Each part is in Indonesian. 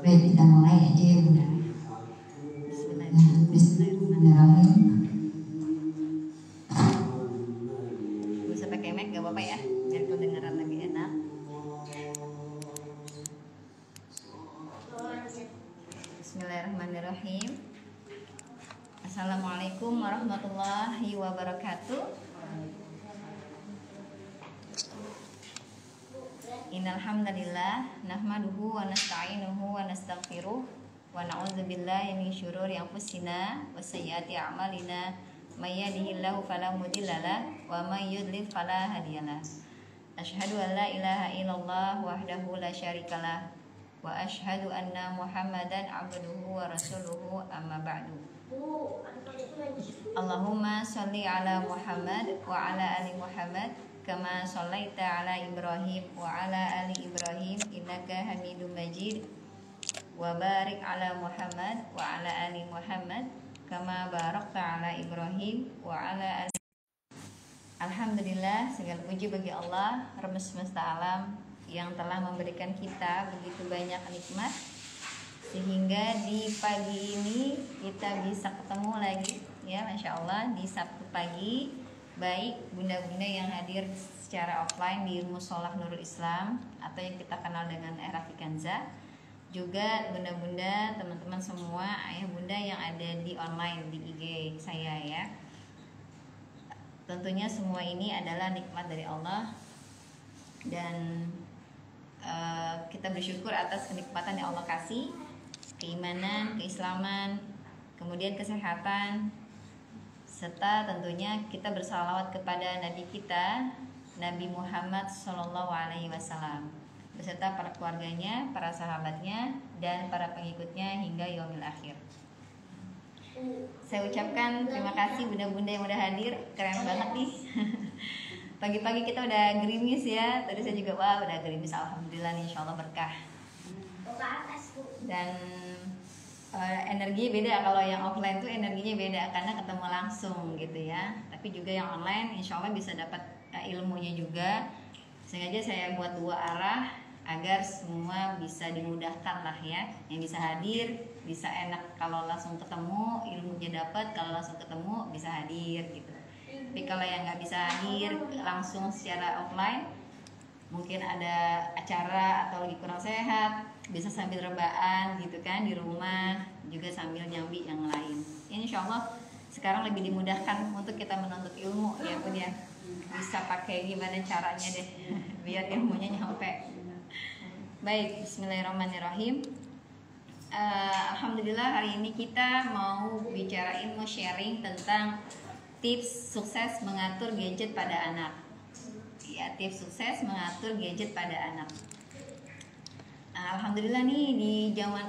Baik, kita mulai aja ya Bunda. Bismillahirrahmanirrahim. Bisa pakai mic gak apa-apa ya, biar kedengaran lebih enak. Bismillahirrahmanirrahim. Assalamualaikum warahmatullahi wabarakatuh. Innal hamdalillah nahmaduhu wa nasta'inuhu wa nastaghfiruh wa na'udzubillahi min syururi anfusina wa sayyiati a'malina may yahdihillahu fala mudhillalah wa may yudlil fala hadiyalah. Asyhadu an la ilaha illallah wahdahu la syarikalah wa asyhadu anna Muhammadan abduhu wa rasuluhu amma ba'du. Allahumma sholli ala Muhammad wa ala ali Muhammad kama shallaita ala Ibrahim wa ala ali Ibrahim innaka Hamidum Majid wa barik ala Muhammad wa ala ali Muhammad kama barakta ala Ibrahim wa ala ali. Alhamdulillah, segala puji bagi Allah Rabb semesta alam yang telah memberikan kita begitu banyak nikmat sehingga di pagi ini kita bisa ketemu lagi ya, Masya Allah, di Sabtu pagi. Baik bunda-bunda yang hadir secara offline di Musolah Nurul Islam atau yang kita kenal dengan Era Fikanza, juga bunda-bunda, teman-teman semua, ayah bunda yang ada di online di IG saya ya. Tentunya semua ini adalah nikmat dari Allah dan kita bersyukur atas kenikmatan yang Allah kasih, keimanan, keislaman, kemudian kesehatan, serta tentunya kita bersalawat kepada Nabi kita, Nabi Muhammad SAW, beserta para keluarganya, para sahabatnya, dan para pengikutnya hingga yaumil akhir. Saya ucapkan terima kasih bunda-bunda yang udah hadir, keren banget nih. Pagi-pagi kita udah gerimis ya, tadi saya juga wah udah gerimis, alhamdulillah nih, insya Allah berkah. Dan energinya beda, kalau yang offline tuh energinya beda karena ketemu langsung gitu ya. Tapi juga yang online insya Allah bisa dapat ilmunya juga. Sengaja saya buat dua arah agar semua bisa dimudahkan lah ya. Yang bisa hadir bisa enak kalau langsung ketemu, ilmunya dapat, kalau langsung ketemu bisa hadir gitu. Tapi kalau yang nggak bisa hadir langsung secara offline, mungkin ada acara atau lagi kurang sehat, bisa sambil rebahan gitu kan di rumah, juga sambil nyambi yang lain. Insya Allah sekarang lebih dimudahkan untuk kita menuntut ilmu ya Bun ya. Bisa pakai gimana caranya deh biar ilmunya nyampe. Baik, bismillahirrahmanirrahim. Alhamdulillah hari ini kita mau bicarain, mau sharing tentang tips sukses mengatur gadget pada anak. Ya, tips sukses mengatur gadget pada anak. Alhamdulillah nih di zaman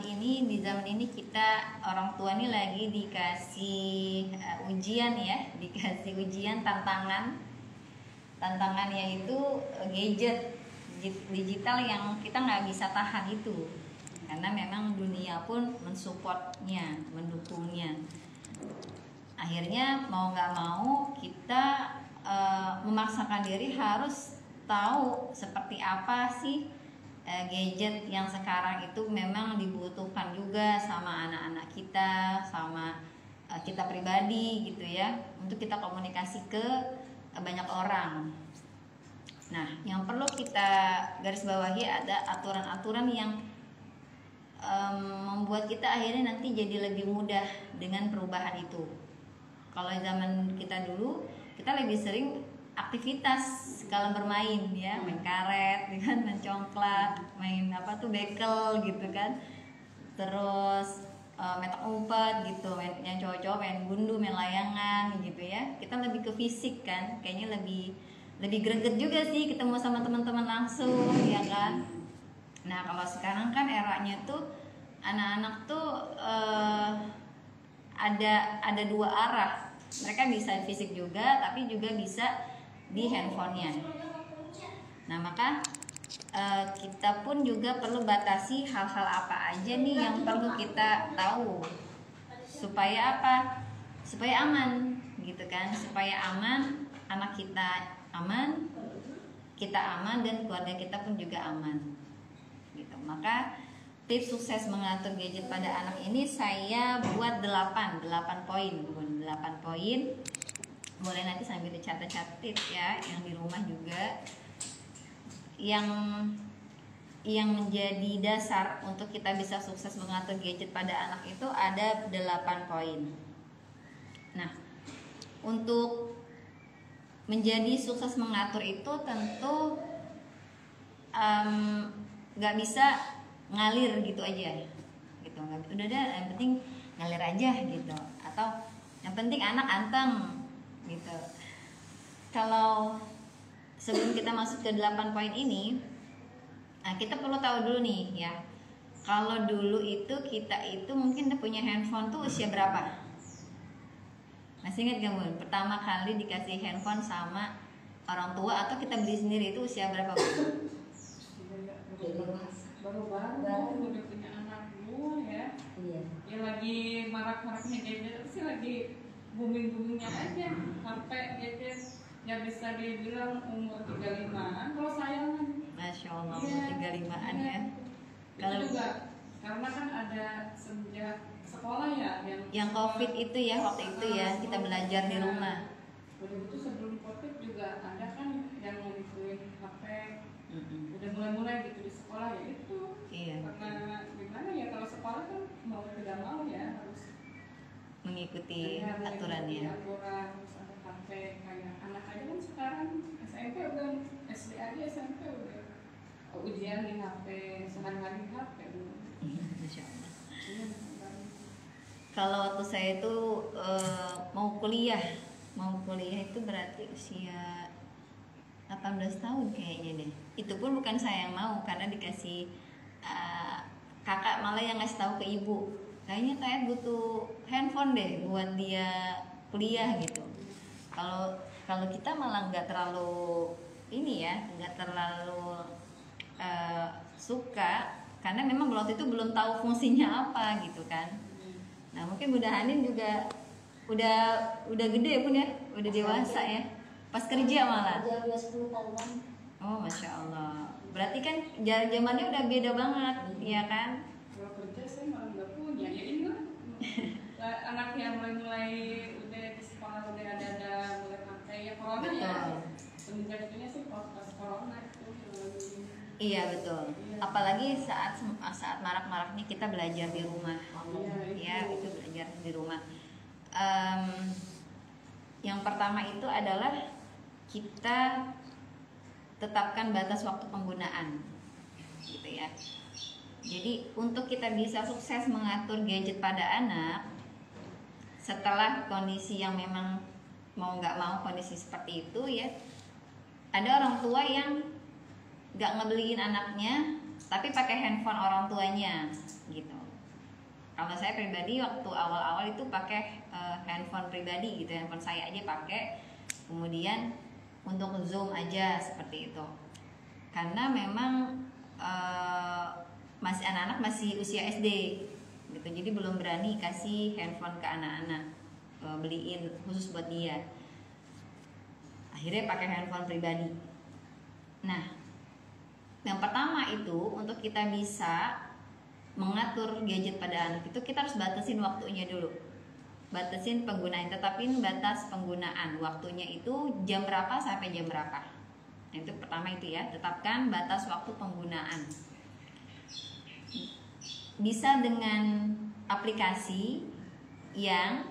ini kita orang tua nih lagi dikasih ujian ya, dikasih ujian tantangan yaitu gadget digital yang kita nggak bisa tahan itu, karena memang dunia pun mensupportnya, mendukungnya. Akhirnya mau nggak mau kita memaksakan diri harus tahu seperti apa sih gadget yang sekarang itu memang dibutuhkan juga sama anak-anak kita, sama kita pribadi gitu ya, untuk kita komunikasi ke banyak orang. Nah, yang perlu kita garis bawahi ada aturan-aturan yang membuat kita akhirnya nanti jadi lebih mudah dengan perubahan itu. Kalau zaman kita dulu, kita lebih sering aktivitas kalau bermain ya, main karet, kan, main congklak, main apa tuh bekel gitu kan, terus metak umpet gitu, main yang cowok-cowok main gundu, main layangan gitu ya. Kita lebih ke fisik kan, kayaknya lebih greget juga sih ketemu sama teman-teman langsung ya kan. Nah kalau sekarang kan eranya tuh anak-anak tuh ada dua arah. Mereka bisa fisik juga, tapi juga bisa di handphonenya. Nah, maka kita pun juga perlu batasi hal-hal apa aja nih yang perlu kita tahu supaya apa? Supaya aman, gitu kan? Supaya aman, anak kita aman, kita aman, dan keluarga kita pun juga aman. Gitu. Maka tips sukses mengatur gadget pada anak ini saya buat 8 poin, 8 poin. Boleh nanti sambil dicatat-catat ya, yang di rumah juga. Yang menjadi dasar untuk kita bisa sukses mengatur gadget pada anak itu ada 8 poin. Nah, untuk menjadi sukses mengatur itu tentu nggak bisa ngalir gitu aja gitu. Udah deh, yang penting ngalir aja gitu, atau yang penting anak anteng gitu. Kalau sebelum kita masuk ke 8 poin ini, nah kita perlu tahu dulu nih ya, kalau dulu itu kita itu mungkin udah punya handphone tuh usia berapa? Masih ingat gak Bun? Pertama kali dikasih handphone sama orang tua atau kita beli sendiri itu usia berapa Bun? Baru-baru udah punya anak dulu ya. Iya. Yang lagi marak-maraknya gadget sih, lagi booming-boomingnya aja. Sampai gadget yang bisa dibilang umur 35-an. Kalau saya kan, Masya Allah, iya, 35-an iya. ya. Itu Kalau juga karena kan ada sejak sekolah ya yang COVID itu ya, waktu itu ya kita belajar di rumah. Udah itu sebelum COVID juga ada kan yang ngikutin HP. Udah mulai-mulai gitu di sekolah ya itu. Iya. Karena gimana ya, kalau sekolah kan mau tidak mau ya harus Mengikuti ya, aturannya. aturan, harus ada HP. Kayak anak aja kan sekarang SMP udah, SD aja SMP udah ujian di HP, sehari-hari di HP. Masya Allah. Iya, Kalau waktu saya itu mau kuliah itu berarti usia 18 tahun kayaknya deh. Itu pun bukan saya yang mau, karena dikasih kakak malah yang ngasih tahu ke ibu. Kayaknya saya butuh handphone deh buat dia kuliah gitu. Kalau kita malah nggak terlalu ini ya, nggak terlalu suka, karena memang waktu itu belum tahu fungsinya apa gitu kan. Nah mungkin Bunda Hanin juga udah gede pun ya, udah dewasa ya, pas kerja malah. Udah 10 tahunan. Oh Masya Allah, berarti kan zamannya udah beda banget, ya kan? kalau kerja saya malah nggak punya ya, ini lah anak yang mulai udah di sekolah udah ada mulai pakai ya corona ya. Betul. Semenjak itunya sih pas corona itu Iya betul. Apalagi saat marak-maraknya kita belajar di rumah, ya itu belajar di rumah. Yang pertama itu adalah kita tetapkan batas waktu penggunaan, gitu ya. Jadi untuk kita bisa sukses mengatur gadget pada anak, setelah kondisi yang memang mau nggak mau kondisi seperti itu ya, ada orang tua yang nggak ngebeliin anaknya tapi pakai handphone orang tuanya gitu. Kalau saya pribadi waktu awal-awal itu pakai handphone pribadi gitu, handphone saya aja pakai, kemudian untuk Zoom aja seperti itu, karena memang masih anak-anak masih usia SD gitu, jadi belum berani kasih handphone ke anak-anak, beliin khusus buat dia. Akhirnya pakai handphone pribadi. Nah, yang pertama itu untuk kita bisa mengatur gadget pada anak itu kita harus batasin waktunya dulu. Batasin penggunaan, tetapin batas penggunaan. Waktunya itu jam berapa sampai jam berapa. Nah, itu pertama itu ya, tetapkan batas waktu penggunaan. Bisa dengan aplikasi yang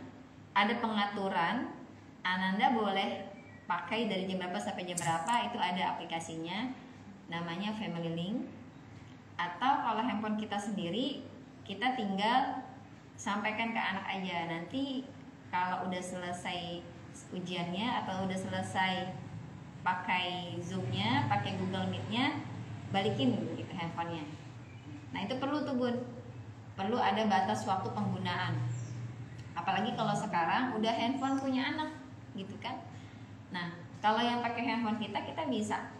ada pengaturan, Ananda boleh pakai dari jam berapa sampai jam berapa, itu ada aplikasinya, namanya Family Link. Atau kalau handphone kita sendiri, kita tinggal sampaikan ke anak aja. Nanti kalau udah selesai ujiannya atau udah selesai pakai Zoom-nya, pakai Google Meet-nya, balikin gitu handphonenya. Nah itu perlu tuh Bun, perlu ada batas waktu penggunaan. Apalagi kalau sekarang udah handphone punya anak gitu kan. Nah, kalau yang pakai handphone kita bisa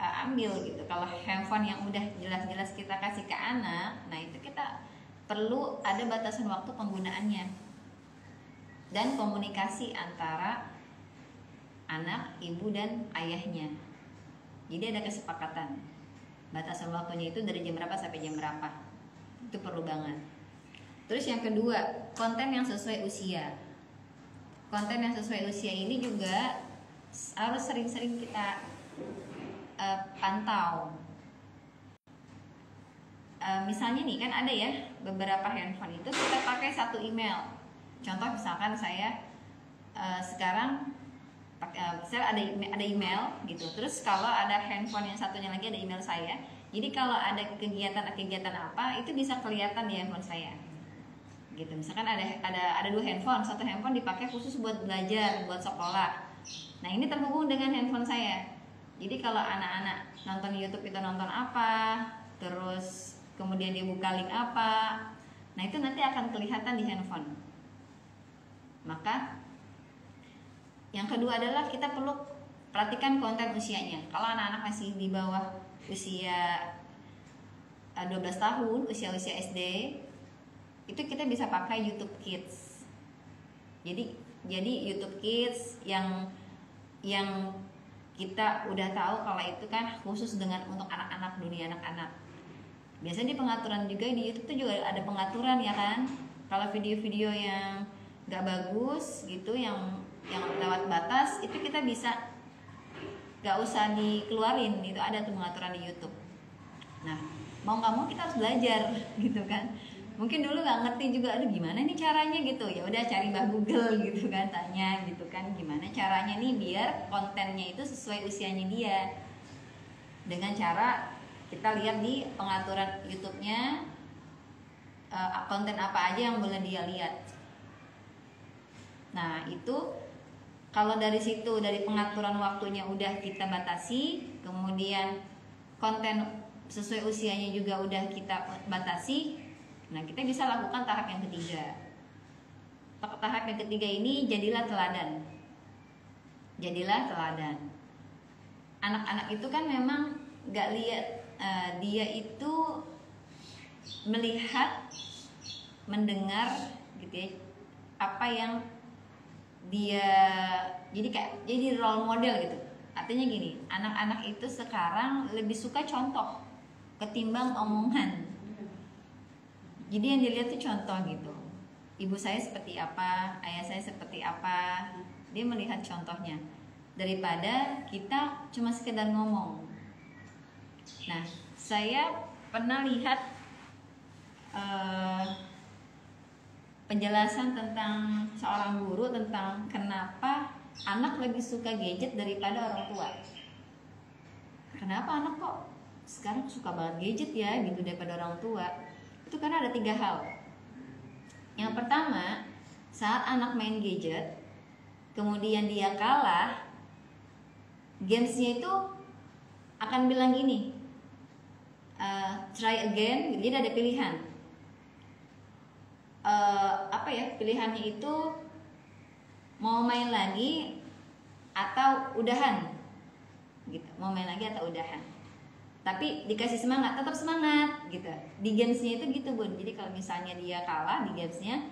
ambil gitu. Kalau handphone yang udah jelas-jelas kita kasih ke anak, nah itu kita perlu ada batasan waktu penggunaannya dan komunikasi antara anak, ibu dan ayahnya. Jadi ada kesepakatan batasan waktunya itu dari jam berapa sampai jam berapa. Itu perlu banget. Terus yang kedua, konten yang sesuai usia. Konten yang sesuai usia ini juga harus sering-sering kita pantau. Misalnya nih kan ada ya beberapa handphone itu kita pakai satu email. Contoh misalkan saya sekarang saya ada email gitu. Terus kalau ada handphone yang satunya lagi ada email saya. Jadi kalau ada kegiatan apa itu bisa kelihatan di handphone saya. Gitu. Misalkan ada dua handphone, satu handphone dipakai khusus buat belajar, buat sekolah. Nah, ini terhubung dengan handphone saya. Jadi kalau anak-anak nonton YouTube itu nonton apa, terus kemudian dia buka link apa, nah itu nanti akan kelihatan di handphone. Maka yang kedua adalah kita perlu perhatikan konten usianya. Kalau anak-anak masih di bawah usia 12 tahun, usia SD, itu kita bisa pakai YouTube Kids. Jadi YouTube Kids yang kita udah tahu kalau itu kan khusus untuk anak-anak, dunia anak-anak. Biasanya di pengaturan juga di YouTube tuh juga ada pengaturan ya kan. Kalau video-video yang nggak bagus gitu, yang lewat batas, itu kita bisa nggak usah dikeluarin, itu ada tuh pengaturan di YouTube. Nah, mau nggak mau kita harus belajar gitu kan. Mungkin dulu nggak ngerti juga, aduh gimana nih caranya gitu, ya udah cari Mbah Google gitu kan, tanya gitu kan gimana caranya nih biar kontennya itu sesuai usianya dia, dengan cara kita lihat di pengaturan YouTube-nya konten apa aja yang boleh dia lihat. Nah itu kalau dari situ, dari pengaturan waktunya udah kita batasi, kemudian konten sesuai usianya juga udah kita batasi. Nah, kita bisa lakukan tahap yang ketiga. Tahap yang ketiga ini jadilah teladan. Jadilah teladan. Anak-anak itu kan memang gak lihat, dia itu melihat, mendengar gitu ya, apa yang dia jadi role model gitu. Artinya gini, anak-anak itu sekarang lebih suka contoh ketimbang omongan. Jadi yang dilihat tuh contoh gitu. Ibu saya seperti apa, ayah saya seperti apa. Dia melihat contohnya daripada kita cuma sekedar ngomong. Nah, saya pernah lihat penjelasan tentang seorang guru tentang kenapa anak lebih suka gadget daripada orang tua. Kenapa anak kok sekarang suka banget gadget ya gitu daripada orang tua? Itu karena ada 3 hal. Yang pertama, saat anak main gadget, kemudian dia kalah, gamesnya itu akan bilang gini, try again. Jadi ada pilihan. Pilihannya itu mau main lagi atau udahan, gitu. Mau main lagi atau udahan. Tapi dikasih semangat, tetap semangat gitu. Di gamesnya itu gitu Bun. Jadi kalau misalnya dia kalah di gamesnya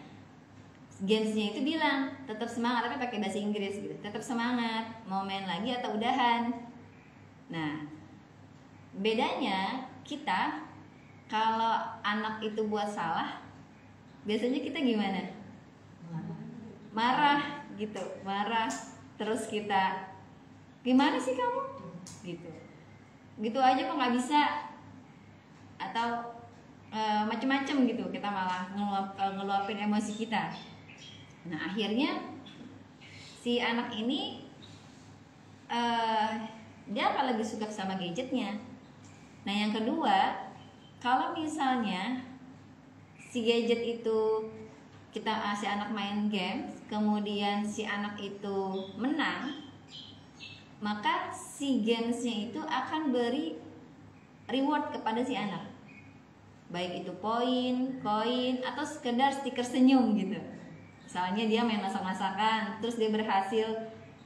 itu bilang tetap semangat, tapi pakai bahasa Inggris gitu. Tetap semangat, mau main lagi atau udahan. Nah, bedanya kita kalau anak itu buat salah, biasanya kita gimana? Marah gitu, marah. Terus kita gimana sih kamu? Gitu aja kok nggak bisa, atau macem-macem gitu, kita malah ngeluapin emosi kita. Nah akhirnya si anak ini dia akan lebih suka sama gadgetnya. Nah yang kedua, kalau misalnya si gadget itu si anak main game, kemudian si anak itu menang, maka si gamesnya itu akan beri reward kepada si anak, baik itu poin, koin, atau sekedar stiker senyum gitu. Misalnya dia main masak-masakan, terus dia berhasil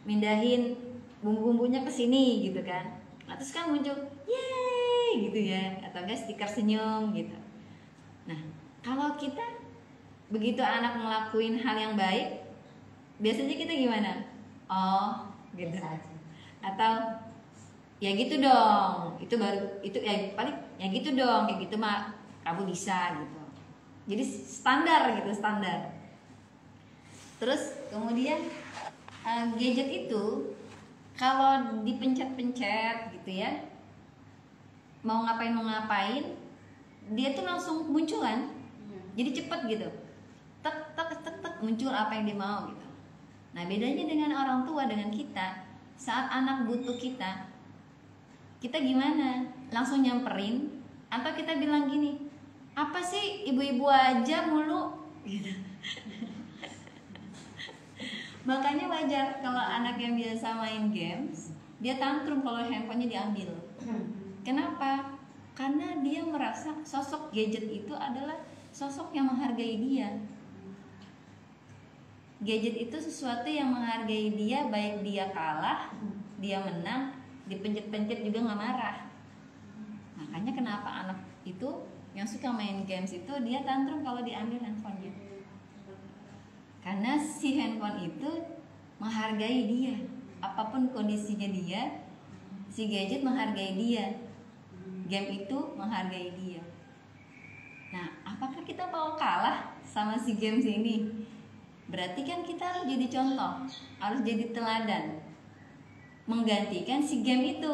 mindahin bumbu-bumbunya ke sini gitu kan. Nah, terus kan muncul yeay gitu ya, atau enggak stiker senyum gitu. Nah, kalau kita begitu anak ngelakuin hal yang baik, biasanya kita gimana? Oh, gitu. Biasa aja. Atau ya gitu dong, itu baru itu ya paling ya gitu dong, kayak gitu mah kamu bisa gitu. Jadi standar gitu, standar. Terus kemudian gadget itu kalau dipencet-pencet gitu ya, mau ngapain dia tuh langsung muncul kan. Jadi cepet gitu, tek tek tek tek muncul apa yang dia mau gitu. Nah, bedanya dengan orang tua dengan kita, saat anak butuh kita gimana? Langsung nyamperin atau kita bilang gini, apa sih ibu-ibu aja mulu gitu. Makanya wajar kalau anak yang biasa main games, dia tantrum kalau handphonenya diambil. Kenapa? Karena dia merasa sosok gadget itu adalah sosok yang menghargai dia. Gadget itu sesuatu yang menghargai dia, baik dia kalah, dia menang, dipencet-pencet juga nggak marah. Makanya kenapa anak itu yang suka main games itu dia tantrum kalau diambil handphonenya. Karena si handphone itu menghargai dia, apapun kondisinya dia, si gadget menghargai dia, game itu menghargai dia. Nah, apakah kita mau kalah sama si games ini? Berarti kan kita harus jadi contoh, harus jadi teladan, menggantikan si game itu.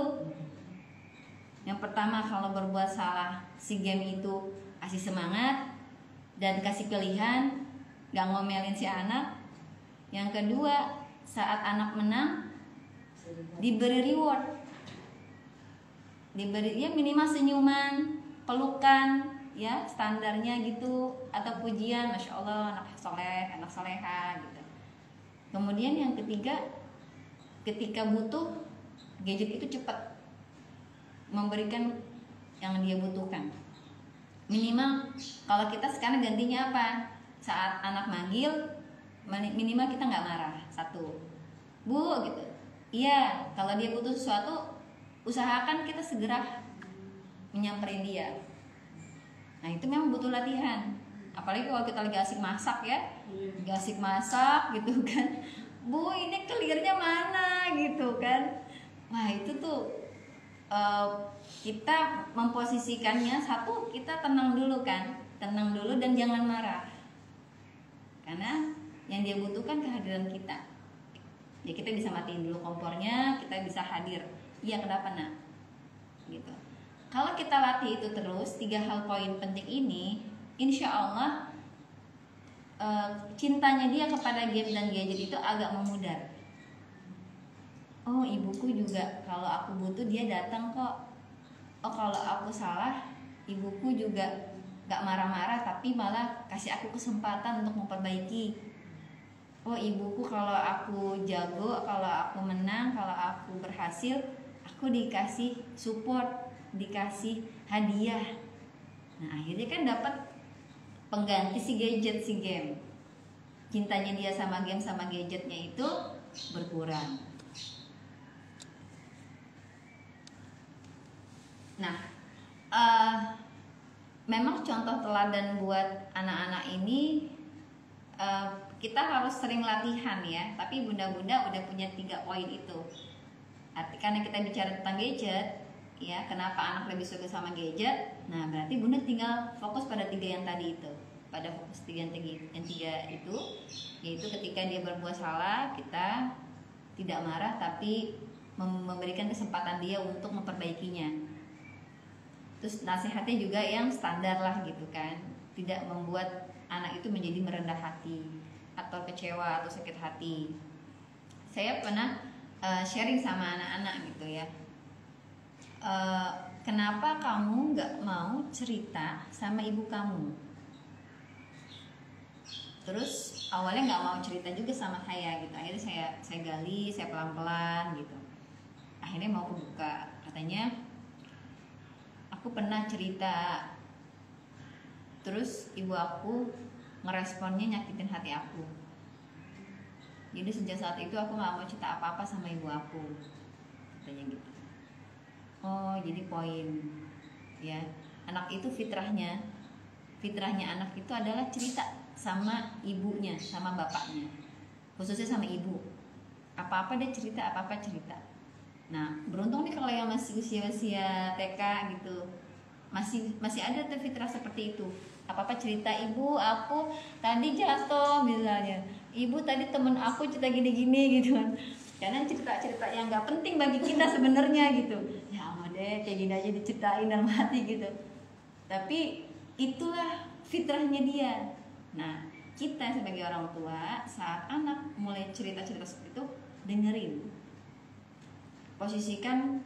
Yang pertama, kalau berbuat salah, si game itu kasih semangat dan kasih pilihan, gak ngomelin si anak. Yang kedua, saat anak menang, diberi reward, diberi ya minimal senyuman, pelukan, ya standarnya gitu, atau pujian, masya Allah anak soleh, anak soleha gitu. Kemudian yang ketiga, ketika butuh, gadget itu cepat memberikan yang dia butuhkan. Minimal kalau kita sekarang gantinya apa? Saat anak manggil, minimal kita nggak marah. Satu, Bu gitu. Iya, kalau dia butuh sesuatu, usahakan kita segera menyamperin dia. Nah, itu memang butuh latihan. Apalagi kalau kita lagi asik masak ya, lagi asik masak gitu kan. Bu, ini kelirnya mana gitu kan. Wah, itu tuh kita memposisikannya, satu, kita tenang dulu kan, tenang dulu dan jangan marah, karena yang dia butuhkan kehadiran kita. Ya kita bisa matiin dulu kompornya, kita bisa hadir. Iya, kenapa nak? Gitu. Kalau kita latih itu terus, 3 hal poin penting ini, insya Allah cintanya dia kepada game dan gadget itu agak memudar. Oh, ibuku juga kalau aku butuh dia datang kok. Oh, kalau aku salah, ibuku juga gak marah-marah, tapi malah kasih aku kesempatan untuk memperbaiki. Oh, ibuku kalau aku jago, kalau aku menang, kalau aku berhasil, aku dikasih support, dikasih hadiah. Nah, akhirnya kan dapat pengganti si gadget, si game. Cintanya dia sama game sama gadgetnya itu berkurang. Nah, memang contoh teladan buat anak-anak ini, kita harus sering latihan ya. Tapi bunda-bunda udah punya 3 poin itu. Arti karena kita bicara tentang gadget, ya kenapa anak lebih suka sama gadget? Nah, berarti bunda tinggal fokus pada 3 yang tadi itu. Pada fokus 3 yang 3 itu, yaitu ketika dia berbuat salah, kita tidak marah tapi memberikan kesempatan dia untuk memperbaikinya. Terus nasihatnya juga yang standar lah gitu kan, tidak membuat anak itu menjadi merendah hati atau kecewa atau sakit hati. Saya pernah sharing sama anak-anak gitu ya, kenapa kamu nggak mau cerita sama ibu kamu? Terus awalnya nggak mau cerita juga sama saya gitu. Akhirnya saya gali, saya pelan-pelan gitu. Akhirnya mau kebuka, katanya, aku pernah cerita, terus ibu aku ngeresponnya nyakitin hati aku. Jadi sejak saat itu aku nggak mau cerita apa-apa sama ibu aku, katanya gitu. Oh, jadi poin ya, anak itu fitrahnya anak itu adalah cerita sama ibunya, sama bapaknya, khususnya sama ibu. Apa-apa dia cerita, apa-apa cerita. Nah, beruntung nih kalau yang masih usia-usia TK gitu, masih ada tuh fitrah seperti itu. Apa-apa cerita, ibu aku tadi jatuh misalnya, ibu tadi temen aku cerita gini-gini gitu kan. Karena cerita-cerita yang nggak penting bagi kita sebenarnya gitu. Ya ampun deh, kayak gini aja diceritain dalam hati gitu. Tapi itulah fitrahnya dia. Nah, kita sebagai orang tua saat anak mulai cerita-cerita seperti itu, dengerin, posisikan,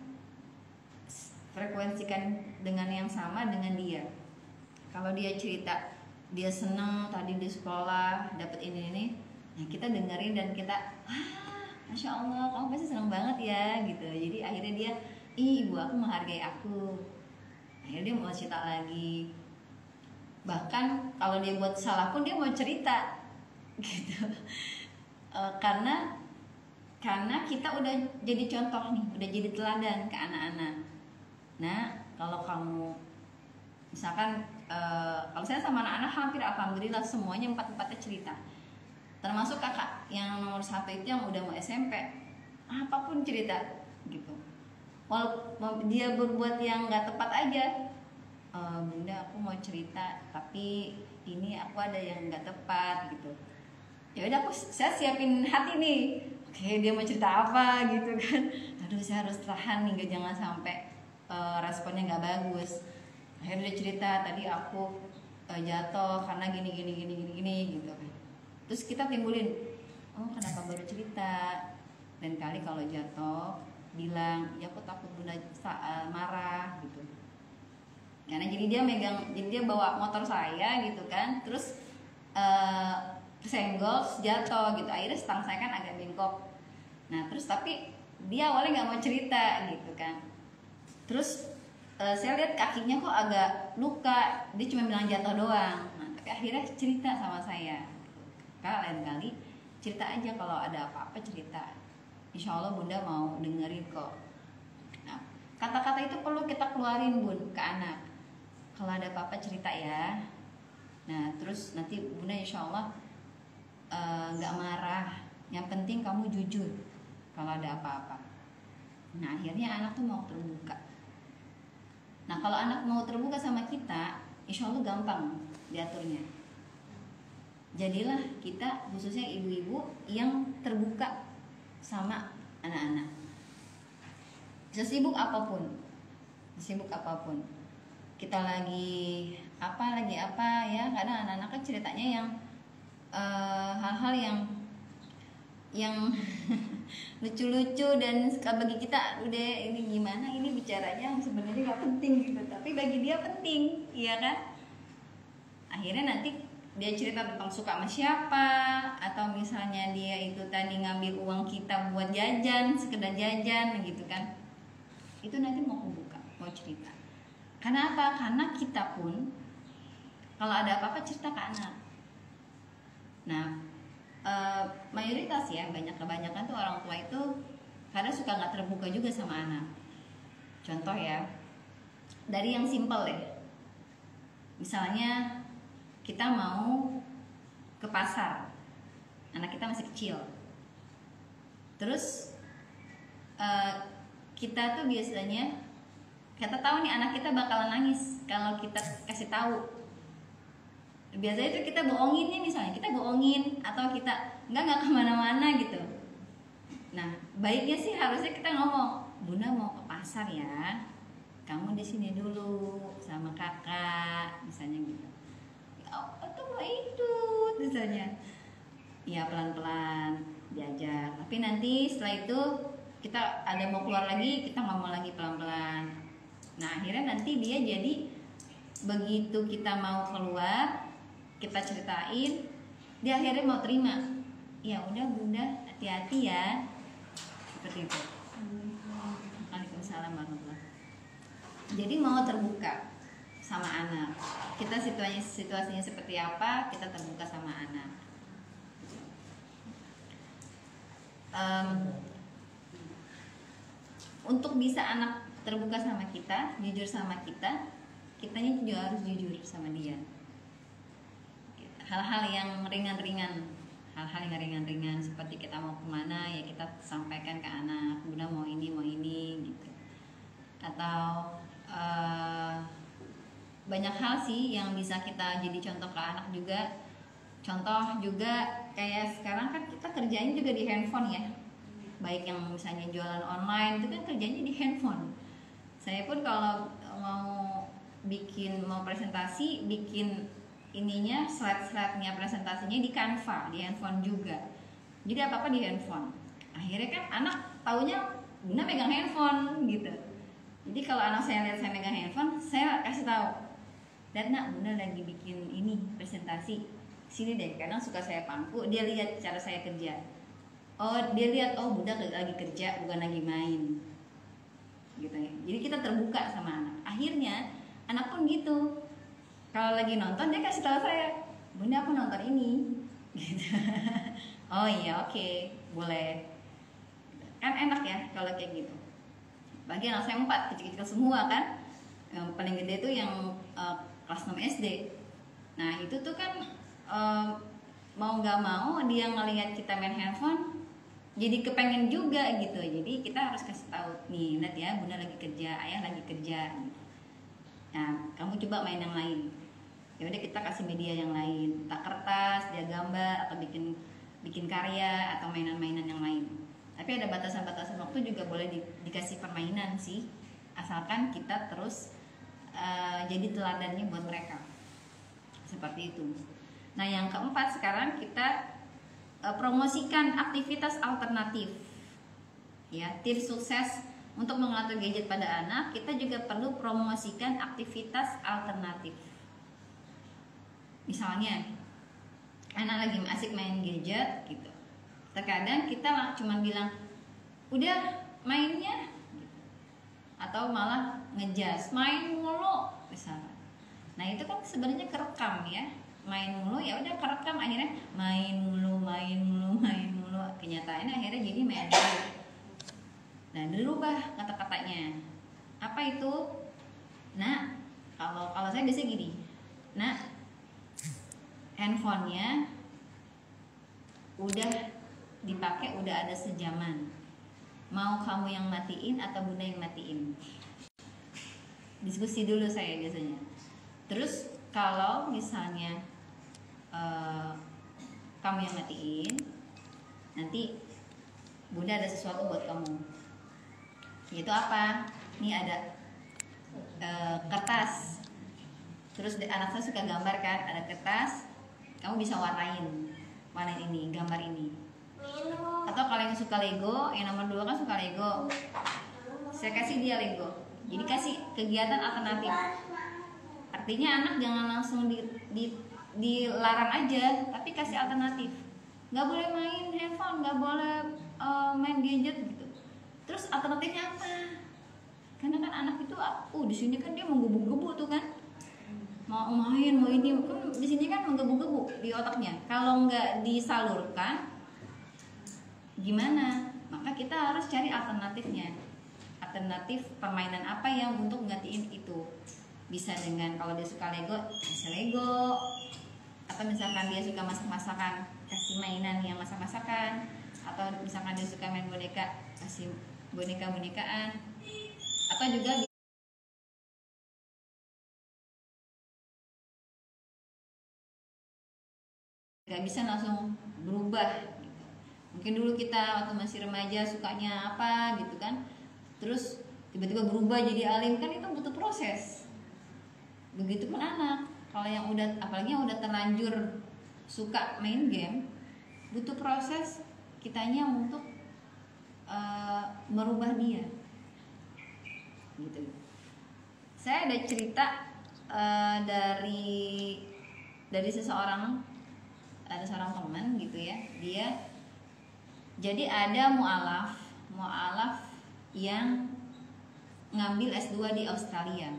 frekuensikan dengan yang sama dengan dia. Kalau dia cerita dia senang tadi di sekolah dapat ini, nah kita dengerin dan kita, masya Allah kamu pasti senang banget ya gitu. Jadi akhirnya dia, ibu aku menghargai aku, akhirnya dia mau cerita lagi. Bahkan kalau dia buat salah pun dia mau cerita gitu. Karena kita udah jadi contoh nih, udah jadi teladan ke anak-anak. Nah, kalau kamu misalkan kalau saya sama anak-anak hampir alhamdulillah semuanya empat-empatnya cerita. Termasuk kakak yang nomor 1 itu yang udah mau SMP, apapun cerita gitu. Walaupun dia berbuat yang nggak tepat aja, bunda aku mau cerita tapi ini aku ada yang nggak tepat gitu. Ya udah saya siapin hati nih. Oke, dia mau cerita apa gitu kan. Aduh, saya harus tahan nih, jangan sampai responnya nggak bagus. Akhirnya dia cerita, tadi aku jatuh karena gini gitu kan. Terus kita timbulin, oh kenapa baru cerita? Lain kali kalau jatuh bilang, ya aku takut bunda marah gitu. Karena jadi dia bawa motor saya gitu kan, terus senggol jatuh gitu, akhirnya stang saya kan agak bengkok. Nah terus tapi dia awalnya nggak mau cerita gitu kan. Terus saya lihat kakinya kok agak luka, dia cuma bilang jatuh doang. Nah tapi akhirnya cerita sama saya, Kak lain kali cerita aja kalau ada apa-apa cerita, insya Allah bunda mau dengerin kok. Nah kata-kata itu perlu kita keluarin bun ke anak, kalau ada apa-apa cerita ya. Nah terus nanti bunda insya Allah nggak marah, yang penting kamu jujur kalau ada apa-apa. Nah akhirnya anak tuh mau terbuka. Nah kalau anak mau terbuka sama kita, insya Allah gampang diaturnya. Jadilah kita khususnya ibu-ibu yang terbuka sama anak-anak, sesibuk apapun kita lagi apa ya, kadang anak-anak kan ceritanya yang hal-hal yang lucu-lucu dan bagi kita udah ini gimana ini bicaranya sebenarnya nggak penting gitu, tapi bagi dia penting, iya kan? Akhirnya nanti dia cerita tentang suka sama siapa, atau misalnya dia itu tadi ngambil uang kita buat jajan, sekedar jajan gitu kan, itu nanti mau kebuka, mau cerita. Karena apa? Karena kita pun kalau ada apa-apa cerita ke anak. Nah mayoritas ya, kebanyakan tuh orang tua itu kadang suka nggak terbuka juga sama anak. Contoh ya, dari yang simpel deh, misalnya kita mau ke pasar, anak kita masih kecil, terus kita tuh biasanya kita tahu nih anak kita bakalan nangis kalau kita kasih tahu. Biasanya itu kita bohongin nih, misalnya kita bohongin atau kita nggak kemana-mana gitu. Nah baiknya sih harusnya kita ngomong, bunda mau ke pasar ya, kamu di sini dulu sama kakak misalnya gitu. Atau itu misalnya, ya pelan-pelan diajak. Tapi nanti setelah itu kita ada mau keluar lagi, kita ngomong lagi pelan-pelan. Nah akhirnya nanti dia jadi begitu kita mau keluar, kita ceritain, dia akhirnya mau terima. Ya udah bunda, hati-hati ya, seperti itu. Waalaikumsalam warahmatullahi. Jadi mau terbuka sama anak. Kita situasinya seperti apa, kita terbuka sama anak. untuk bisa anak terbuka sama kita, jujur sama kita, kitanya juga harus jujur sama dia. Hal-hal yang ringan-ringan, seperti kita mau kemana ya kita sampaikan ke anak, bunda mau ini gitu. Atau banyak hal sih yang bisa kita jadi contoh ke anak juga. Contoh juga kayak sekarang kan kita kerjain juga di handphone ya, baik yang misalnya jualan online itu kan kerjanya di handphone. Saya pun kalau mau presentasi, bikin ininya slide-nya presentasinya di Canva, di handphone juga. Jadi apa-apa di handphone. Akhirnya kan anak taunya bunda megang handphone gitu. Jadi kalau anak saya lihat saya megang handphone, saya kasih tahu, "Dan nak, bunda lagi bikin ini presentasi. Sini deh." Kadang suka saya pangku, dia lihat cara saya kerja. Oh, dia lihat, oh bunda lagi kerja, bukan lagi main. Gitu ya. Jadi kita terbuka sama anak. Akhirnya anak pun gitu. Kalau lagi nonton dia kasih tahu saya, "Bunda aku nonton ini." Gitu. Oh iya, oke, boleh. Kan enak ya kalau kayak gitu. Bagi anak saya 4, kecil-kecil semua kan. Yang paling gede itu yang kelas 6 SD. Nah itu tuh kan mau nggak mau dia ngelihat kita main handphone, jadi kepengen juga gitu. Jadi kita harus kasih tahu, nih lihat ya, bunda lagi kerja, ayah lagi kerja. Nah kamu coba main yang lain. Ya udah kita kasih media yang lain, tak kertas, dia gambar atau bikin karya atau mainan-mainan yang lain. Tapi ada batasan-batasan waktu juga boleh dikasih permainan sih, asalkan kita terus jadi teladannya buat mereka. Seperti itu. Nah yang keempat sekarang kita promosikan aktivitas alternatif. Ya, tips sukses untuk mengatur gadget pada anak, kita juga perlu promosikan aktivitas alternatif. Misalnya anak lagi asik main gadget gitu, terkadang kita cuma bilang udah mainnya gitu. Atau malah ngejas main mulu misalnya. Nah itu kan sebenarnya kerekam ya, main mulu, ya udah kerekam, akhirnya main mulu, kenyataannya akhirnya jadi main mulu. Nah dirubah kata-katanya, apa itu? Nah kalau saya biasanya gini, nah handphonenya udah dipakai, udah ada sejaman, mau kamu yang matiin atau bunda yang matiin? Diskusi dulu saya biasanya. Terus kalau misalnya kamu yang matiin, nanti bunda ada sesuatu buat kamu. Yaitu apa? Ini ada kertas. Terus anak saya suka gambar kan, ada kertas, kamu bisa warnain ini, gambar ini. Atau kalau yang suka Lego, yang nomor 2 kan suka Lego, saya kasih dia Lego. Jadi kasih kegiatan alternatif. Artinya anak jangan langsung dilarang aja, tapi kasih alternatif. Nggak boleh main handphone, nggak boleh main gadget gitu. Terus alternatifnya apa? Karena kan anak itu, di sini kan dia menggebu-gebu tuh kan, mau main, mau ini, kan di sini kan menggebu-gebu di otaknya. Kalau nggak disalurkan, gimana? Maka kita harus cari alternatifnya. Alternatif permainan apa yang untuk gantiin itu? Bisa dengan, kalau dia suka Lego, kasih Lego. Atau misalkan dia suka masak-masakan, kasih mainan yang masak-masakan. Atau misalkan dia suka main boneka, kasih boneka-bonekaan. Atau juga gak bisa langsung berubah gitu. Mungkin dulu kita waktu masih remaja sukanya apa gitu kan, terus tiba-tiba berubah jadi alim, kan itu butuh proses. Begitupun anak, kalau yang udah, apalagi yang udah terlanjur suka main game, butuh proses kitanya untuk merubah dia gitu. Saya ada cerita dari seseorang, ada seorang teman gitu ya, dia jadi ada mualaf yang ngambil S2 di Australia.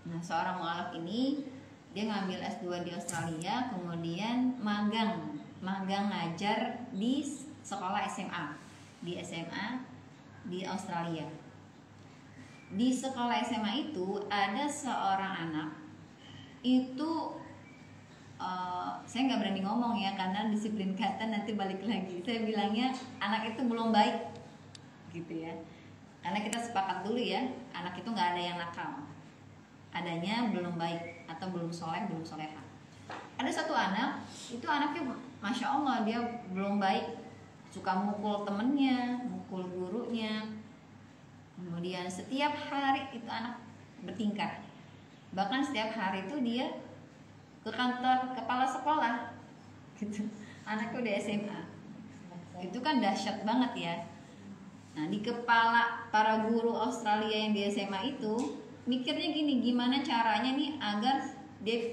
Nah seorang mualaf ini dia ngambil S2 di Australia, kemudian magang ngajar di sekolah SMA di SMA di Australia. Di sekolah SMA itu ada seorang anak itu saya nggak berani ngomong ya karena disiplin kata nanti balik lagi. Saya bilangnya anak itu belum baik gitu ya. Karena kita sepakat dulu ya, anak itu nggak ada yang nakal, adanya belum baik atau belum soleh, belum soleha. Ada satu anak, itu anaknya masya Allah dia belum baik, suka mukul temennya, mukul gurunya. Kemudian setiap hari itu anak bertingkah, bahkan setiap hari itu dia ke kantor kepala sekolah gitu. Anaknya udah SMA, itu kan dahsyat banget ya. Nah di kepala para guru Australia yang di SMA itu mikirnya gini, gimana caranya nih agar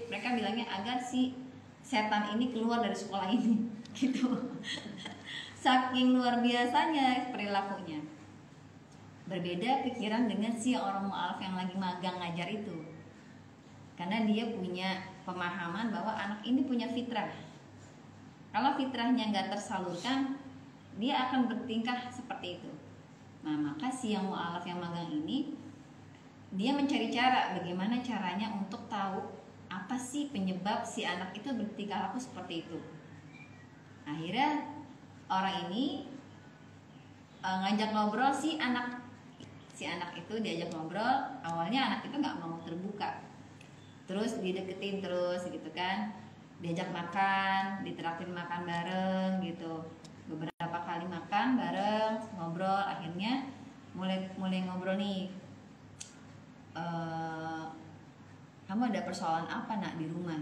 mereka bilangnya agar si setan ini keluar dari sekolah ini gitu. Saking luar biasanya perilakunya. Berbeda pikiran dengan si orang mu'alaf yang lagi magang ngajar itu. Karena dia punya pemahaman bahwa anak ini punya fitrah. Kalau fitrahnya nggak tersalurkan, dia akan bertingkah seperti itu. Nah maka si yang mu'alaf yang magang ini, dia mencari cara bagaimana caranya untuk tahu apa sih penyebab si anak itu bertingkah laku seperti itu. Akhirnya orang ini ngajak ngobrol si anak itu, diajak ngobrol. Awalnya anak itu nggak mau terbuka, terus dideketin terus gitu kan, diajak makan, ditraktir makan bareng gitu, beberapa kali makan bareng, ngobrol. Akhirnya mulai ngobrol nih, kamu ada persoalan apa nak di rumah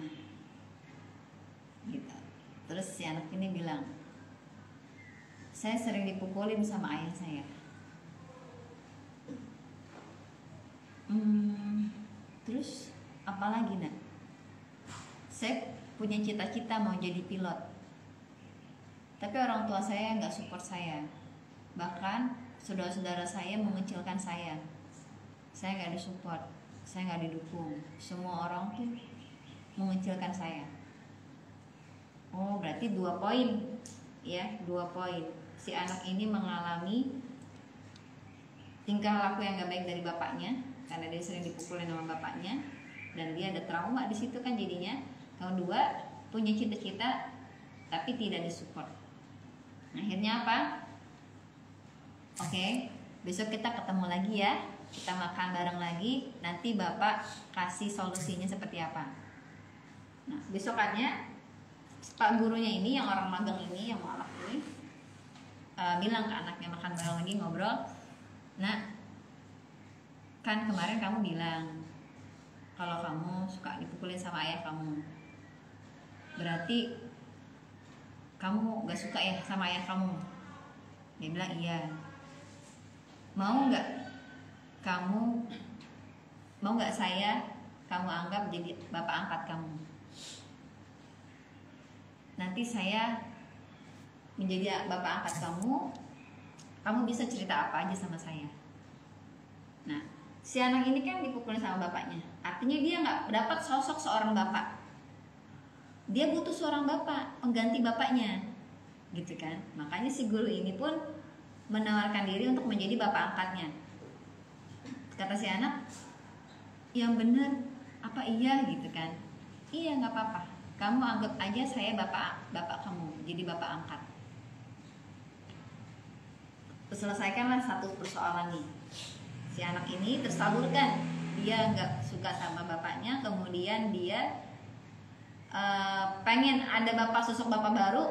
gitu. Terus si anak ini bilang, saya sering dipukulin sama ayah saya. Terus apalagi nak? Saya punya cita-cita mau jadi pilot, tapi orang tua saya nggak support saya. Bahkan saudara-saudara saya mengecilkan saya nggak disupport, saya nggak didukung. Semua orang tuh mengecilkan saya. Oh berarti 2 poin ya, 2 poin. Si anak ini mengalami tingkah laku yang gak baik dari bapaknya karena dia sering dipukulin sama bapaknya, dan dia ada trauma di situ kan jadinya. Yang 2, punya cita-cita tapi tidak disupport. Akhirnya apa? Oke, besok kita ketemu lagi ya, kita makan bareng lagi, nanti bapak kasih solusinya seperti apa. Nah besokannya pak gurunya ini, yang orang magang ini, yang mu'alaf ini, bilang ke anaknya, makan bareng lagi, ngobrol. Nah, kan kemarin kamu bilang kalau kamu suka dipukulin sama ayah kamu, berarti kamu gak suka ya sama ayah kamu? Dia bilang iya. Mau gak saya kamu anggap jadi bapak angkat kamu? Nanti saya menjadi bapak angkat kamu bisa cerita apa aja sama saya. Nah, si anak ini kan dipukulin sama bapaknya, artinya dia nggak dapat sosok seorang bapak. Dia butuh seorang bapak, pengganti bapaknya, gitu kan. Makanya si guru ini pun menawarkan diri untuk menjadi bapak angkatnya. Kata si anak, yang benar apa iya gitu kan? Iya nggak apa-apa, kamu anggap aja saya bapak kamu, jadi bapak angkat. Selesaikanlah satu persoalan nih. Si anak ini tersalurkan, dia nggak suka sama bapaknya, kemudian dia pengen ada sosok bapak baru.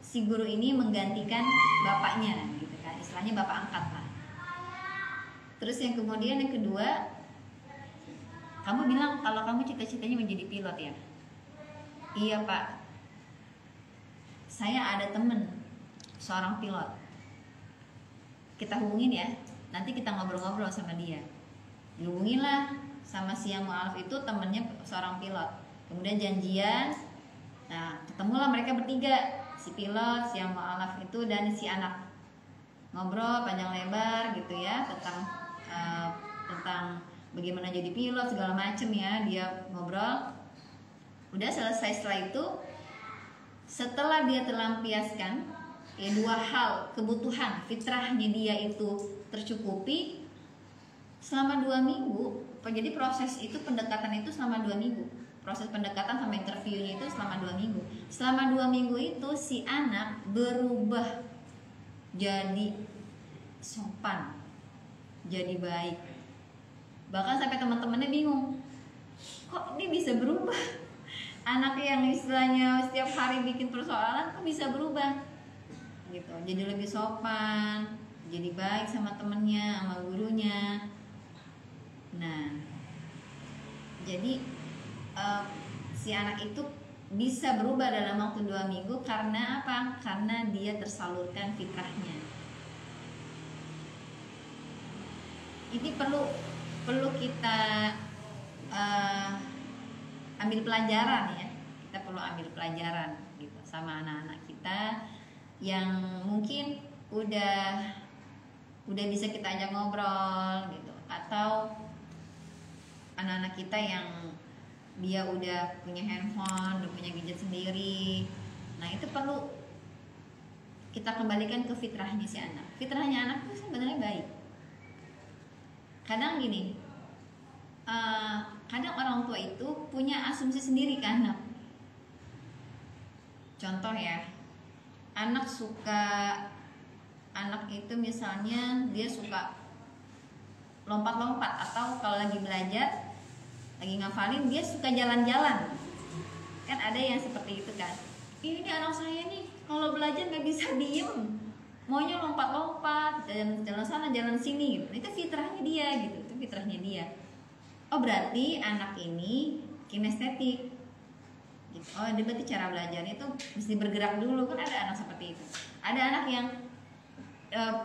Si guru ini menggantikan bapaknya, gitu kan, istilahnya bapak angkat lah. Terus yang kedua, kamu bilang kalau kamu cita-citanya menjadi pilot ya? Iya pak, saya ada temen seorang pilot. Kita hubungin ya, nanti kita ngobrol-ngobrol sama dia. Dihubunginlah sama si yang mu'alaf itu, temennya seorang pilot. Kemudian janjian, nah ketemulah mereka bertiga, si pilot, si yang mu'alaf itu, dan si anak. Ngobrol panjang lebar gitu ya, tentang bagaimana jadi pilot segala macem ya, dia ngobrol. Udah selesai. Setelah itu, setelah dia terlampiaskan ya dua hal kebutuhan fitrahnya dia itu tercukupi selama 2 minggu. Jadi proses itu pendekatan itu selama 2 minggu. Proses pendekatan sama interviewnya itu selama 2 minggu. Selama 2 minggu itu si anak berubah jadi sopan, jadi baik. Bahkan sampai teman-temannya bingung, kok ini bisa berubah? Anak yang istilahnya setiap hari bikin persoalan kok bisa berubah? Gitu. Jadi lebih sopan, jadi baik sama temennya, sama gurunya. Nah, jadi si anak itu bisa berubah dalam waktu 2 minggu karena apa? Karena dia tersalurkan fitrahnya. Ini perlu kita ambil pelajaran ya. Kita perlu ambil pelajaran gitu sama anak-anak kita yang mungkin udah bisa kita ajak ngobrol gitu, atau anak-anak kita yang dia udah punya handphone, udah punya gadget sendiri. Nah, itu perlu kita kembalikan ke fitrahnya si anak. Fitrahnya anak itu sebenarnya baik. Kadang gini, kadang orang tua itu punya asumsi sendiri ke anak. Contoh ya, anak itu misalnya dia suka lompat-lompat, atau kalau lagi belajar, lagi ngafalin, dia suka jalan-jalan. Kan ada yang seperti itu kan. Ini anak saya nih kalau belajar nggak bisa diem, maunya lompat-lompat, jalan sana jalan sini gitu. Itu fitrahnya dia gitu, itu fitrahnya dia. Oh, berarti anak ini kinestetik gitu. Oh, dia berarti cara belajarnya itu mesti bergerak dulu. Kan ada anak seperti itu. Ada anak yang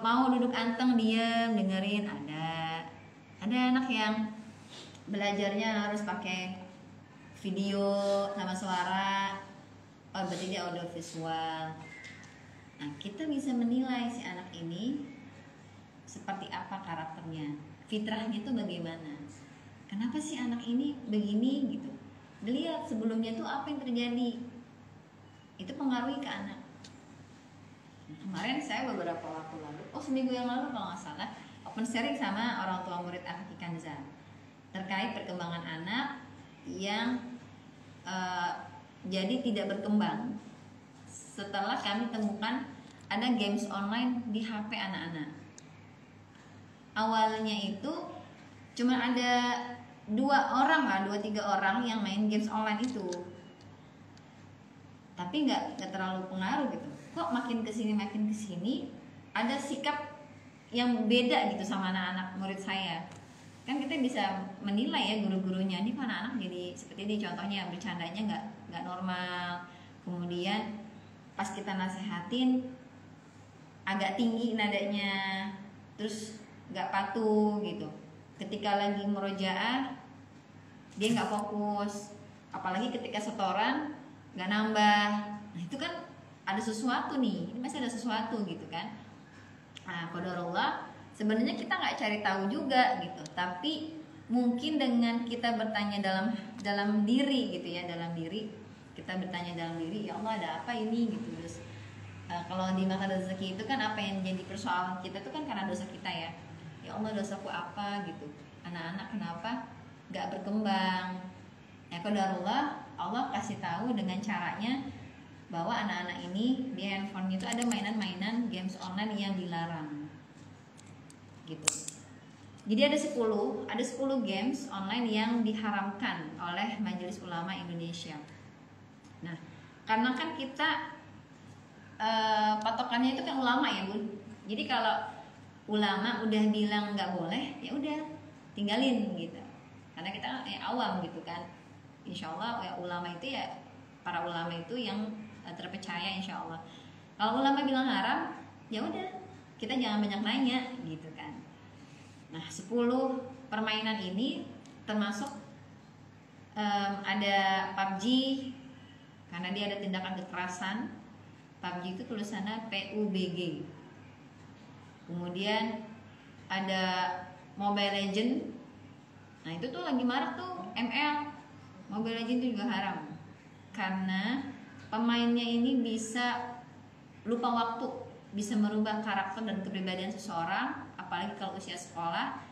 mau duduk anteng diam dengerin, ada anak yang belajarnya harus pakai video sama suara. Oh, berarti dia audio visual. Nah, kita bisa menilai si anak ini seperti apa karakternya, fitrahnya itu bagaimana. Kenapa sih anak ini begini gitu? Dilihat sebelumnya tuh apa yang terjadi. Itu pengaruhi ke anak. Kemarin saya beberapa waktu lalu, seminggu yang lalu kalau nggak salah, open sharing sama orang tua murid Al-Haki Kanza terkait perkembangan anak yang jadi tidak berkembang setelah kami temukan ada games online di HP anak-anak. Awalnya itu cuma ada 2-3 orang yang main games online itu, tapi nggak terlalu pengaruh gitu. Kok makin kesini ada sikap yang beda gitu sama anak-anak murid saya. Kan kita bisa menilai ya guru-gurunya, ini kok anak-anak jadi seperti ini. Contohnya bercandanya nggak normal, kemudian pas kita nasehatin agak tinggi nadanya, terus nggak patuh gitu. Ketika lagi murojaah dia nggak fokus, apalagi ketika setoran nggak nambah. Nah, itu kan ada sesuatu nih, ini masih ada sesuatu gitu kan. Nah, qadarullah sebenarnya kita nggak cari tahu juga gitu, tapi mungkin dengan kita bertanya dalam diri gitu ya, kita bertanya dalam diri, ya Allah ada apa ini gitu. Terus kalau di masa rezeki itu kan apa yang jadi persoalan kita itu kan karena dosa kita ya. Ya Allah, dosaku apa gitu, anak-anak kenapa nggak berkembang. Ya qadarullah Allah kasih tahu dengan caranya bahwa anak-anak ini di handphone itu ada mainan-mainan games online yang dilarang gitu. Jadi ada 10 games online yang diharamkan oleh Majelis Ulama Indonesia. Nah, karena kan kita patokannya itu kan ulama ya Bun. Jadi kalau ulama udah bilang nggak boleh, ya udah tinggalin gitu. Karena kita awam gitu kan. Insya Allah ya ulama itu ya, para ulama itu yang terpercaya insya Allah. Kalau ulama bilang haram, ya udah kita jangan banyak nanya gitu kan. Nah, 10 permainan ini termasuk ada PUBG karena dia ada tindakan kekerasan. PUBG itu tulisannya PUBG. Kemudian ada Mobile Legend. Nah, itu tuh lagi marak tuh ML. Mobile Legend itu juga haram karena pemainnya ini bisa lupa waktu. bisa merubah karakter dan kepribadian seseorang, apalagi kalau usia sekolah.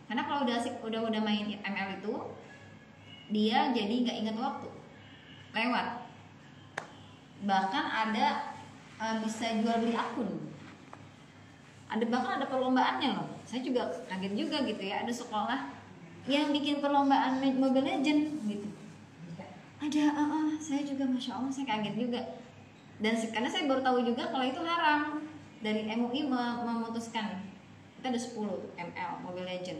Karena kalau udah main ML itu, dia jadi nggak ingat waktu, lewat. Bahkan ada bisa jual beli akun. Bahkan ada perlombaannya loh. Saya juga kaget juga gitu ya, ada sekolah yang bikin perlombaan Mobile Legend gitu. Ada, saya juga masya Allah, saya kaget juga. Dan karena saya baru tahu juga kalau itu haram. Dari MUI memutuskan kita ada 10 ML Mobile Legend.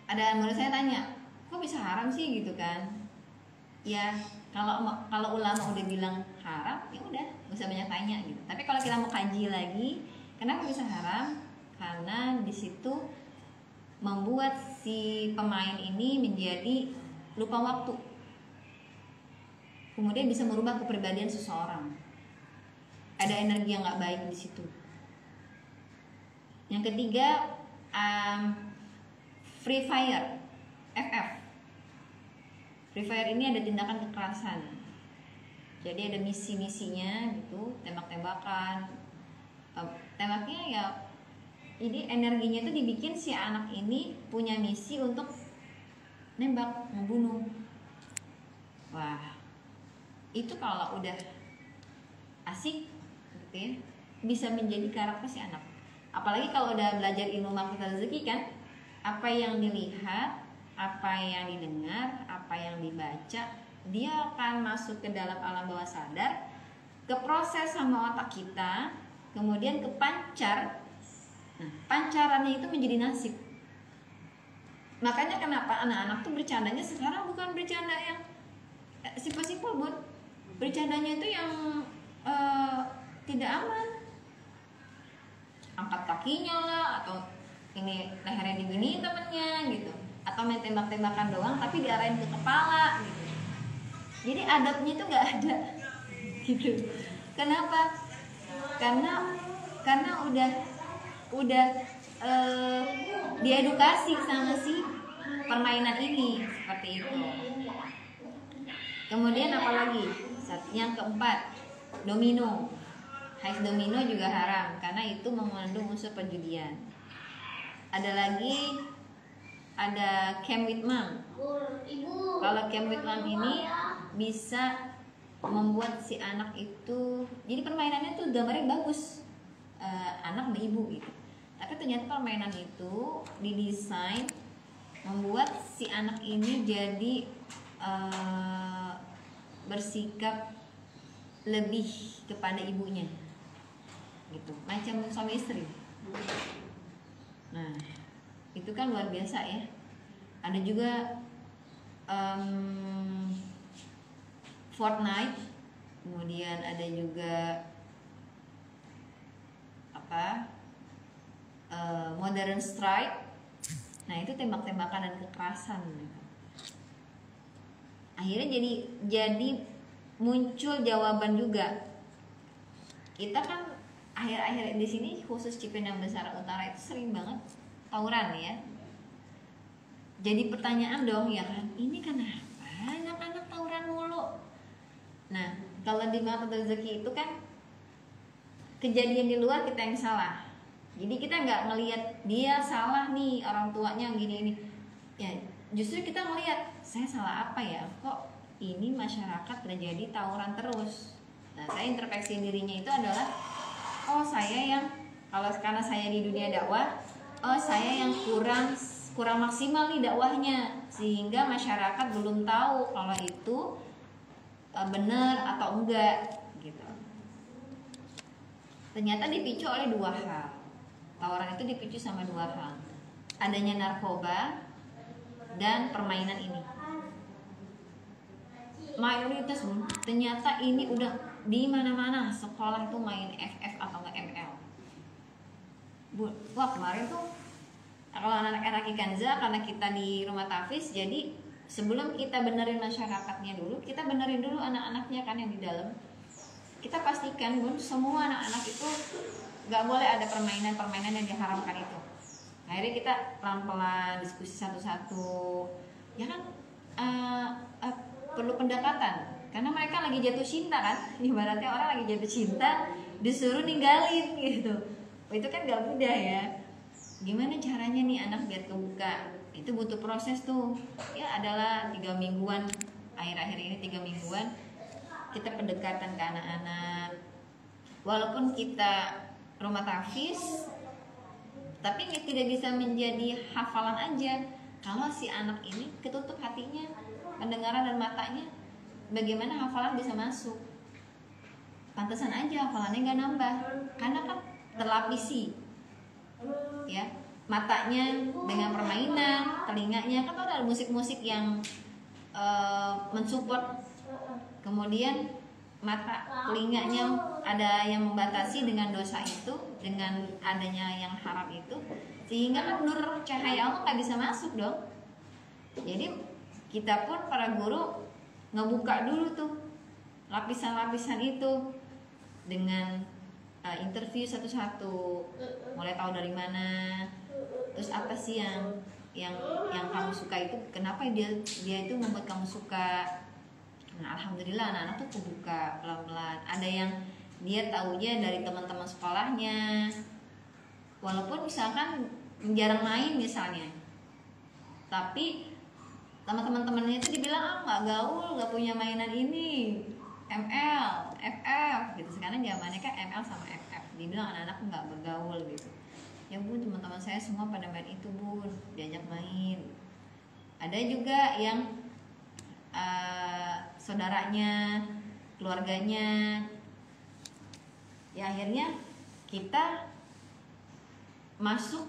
Ada menurut saya tanya, kok bisa haram sih gitu kan? Ya kalau ulama udah bilang haram, ya udah nggak usah banyak tanya gitu. Tapi kalau kita mau kaji lagi, kenapa bisa haram? Karena di situ membuat si pemain ini menjadi lupa waktu. Kemudian bisa merubah kepribadian seseorang. Ada energi yang nggak baik di situ. Yang ketiga, Free Fire, FF. Free Fire ini ada tindakan kekerasan. Jadi ada misi-misinya gitu, tembak-tembakan. Tembaknya ya, jadi energinya itu dibikin si anak ini punya misi untuk nembak, membunuh. Wah, itu kalau udah asik gitu ya, bisa menjadi karakter si anak. Apalagi kalau udah belajar ilmu makhluk rezeki kan, apa yang dilihat, apa yang didengar, apa yang dibaca, dia akan masuk ke dalam alam bawah sadar, ke proses sama otak kita, kemudian ke pancar. Nah, pancarannya itu menjadi nasib. Makanya kenapa anak-anak tuh bercandanya sekarang bukan bercanda yang simpel-simpel, Bud. Bercandanya itu yang tidak aman. Angkat kakinya lah, atau ini lehernya digini temennya gitu, atau main tembak-tembakan doang tapi diarahin ke kepala gitu. Jadi adabnya itu nggak ada gitu. Kenapa? Karena udah diedukasi sama si permainan ini seperti itu. Kemudian apalagi? Yang keempat, domino. Heist domino juga haram karena itu mengandung unsur perjudian. Ada Camp with Mom. Kalau Camp with Mom ini bisa membuat si anak itu, jadi permainannya tuh gambarnya bagus, anak dan ibu gitu. Tapi ternyata permainan itu didesain membuat si anak ini jadi bersikap lebih kepada ibunya gitu, macam suami istri. Nah, itu kan luar biasa ya. Ada juga Fortnite, kemudian ada juga Modern Strike. Nah, itu tembak-tembakan dan kekerasan. Akhirnya jadi muncul jawaban juga. Kita kan akhir-akhir di sini khusus Cipinang Besar Utara itu sering banget tawuran ya. Jadi pertanyaan dong ya kan, ini kenapa anak-anak tawuran mulu? Nah, kalau di makhluk rezeki itu kan kejadian di luar kita yang salah. Jadi kita nggak ngelihat dia salah nih, orang tuanya gini-ini. Ya, justru kita ngelihat saya salah apa ya? Kok ini masyarakat terjadi tawuran terus? Nah, saya introspeksi dirinya itu adalah, oh saya yang, kalau karena saya di dunia dakwah, oh saya yang kurang maksimal nih dakwahnya, sehingga masyarakat belum tahu kalau itu benar atau enggak gitu. Ternyata dipicu oleh dua hal. Tawuran itu dipicu sama dua hal. Adanya narkoba dan permainan ini. Mayoritas ternyata ini udah di mana-mana sekolah itu main FF atau enggak ML. Wah, kemarin tuh kalau anak-anak Eraki Kanza, karena kita di rumah Tafiz, jadi sebelum kita benerin masyarakatnya dulu, kita benerin dulu anak-anaknya kan yang di dalam. Kita pastikan Bun, semua anak-anak itu gak boleh ada permainan-permainan yang diharamkan itu. Akhirnya kita pelan-pelan diskusi satu-satu. Ya kan perlu pendekatan, karena mereka lagi jatuh cinta kan, ibaratnya orang lagi jatuh cinta, disuruh ninggalin gitu. Itu kan gak mudah ya. Gimana caranya nih anak biar kebuka? Itu butuh proses tuh. Ya adalah 3 mingguan, akhir-akhir ini 3 mingguan kita pendekatan ke anak-anak. Walaupun kita rumah tahfiz, tapi tidak bisa menjadi hafalan aja. Kalau si anak ini ketutup hatinya, pendengaran dan matanya, bagaimana hafalan bisa masuk? Pantesan aja hafalannya gak nambah, karena kan terlapisi ya, matanya dengan permainan, telinganya kan ada musik-musik yang mensupport, kemudian mata telinganya ada yang membatasi dengan dosa itu, dengan adanya yang haram itu, sehingga kan nur cahaya Allah nggak bisa masuk dong. Jadi kita pun para guru ngebuka dulu tuh lapisan-lapisan itu dengan interview satu-satu, mulai tahu dari mana, terus apa sih yang kamu suka itu, kenapa dia itu membuat kamu suka. Nah, alhamdulillah anak-anak tuh kebuka pelan-pelan. Ada yang dia taunya dari teman-teman sekolahnya, walaupun misalkan jarang main misalnya, tapi sama teman-temannya itu dibilang nggak gaul, nggak punya mainan ini, ML, FF gitu. Sekarang zamannya kan ML sama FF. Dibilang anak-anak nggak bergaul gitu. Ya bun, teman-teman saya semua pada main itu bun, diajak main. Ada juga yang saudaranya, keluarganya. Ya akhirnya kita masuk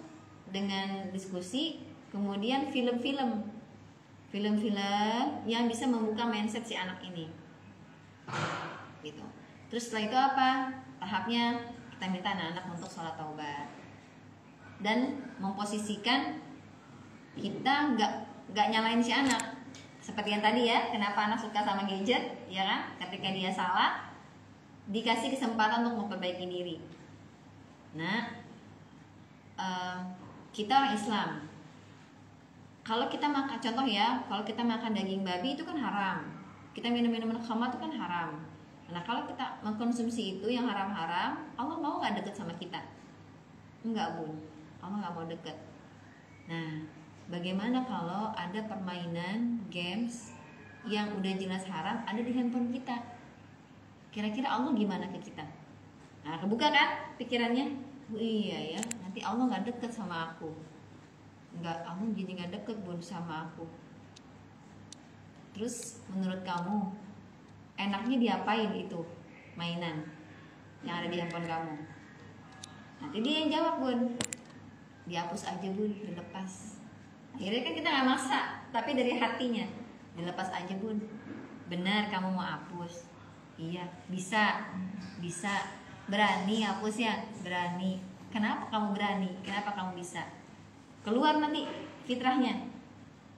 dengan diskusi, kemudian film-film yang bisa membuka mindset si anak ini gitu. Terus setelah itu apa tahapnya? Kita minta anak-anak untuk sholat taubat dan memposisikan kita nggak nyalain si anak. Seperti yang tadi ya, kenapa anak suka sama gadget, ya kan? Ketika dia salah, dikasih kesempatan untuk memperbaiki diri. Nah, kita orang Islam. Kalau kita makan, contoh ya, kalau kita makan daging babi itu kan haram. Kita minum minuman khamar itu kan haram. Nah, kalau kita mengkonsumsi itu yang haram-haram, Allah mau nggak deket sama kita? Enggak bun, Allah nggak mau deket. Nah, bagaimana kalau ada permainan games yang udah jelas haram ada di handphone kita? Kira-kira Allah gimana ke kita? Nah, kebuka kan pikirannya? Oh, iya ya, nanti Allah nggak deket sama aku. Enggak, Allah jadi nggak deket bun sama aku. Terus menurut kamu enaknya diapain itu mainan yang ada di handphone kamu? Nanti dia yang jawab bun, dihapus aja bun, dilepas. Akhirnya kan kita nggak maksa, tapi dari hatinya dilepas aja bun. Benar kamu mau hapus? Iya, bisa. Berani hapus ya? Berani. Kenapa kamu berani? Kenapa kamu bisa? Keluar nanti fitrahnya.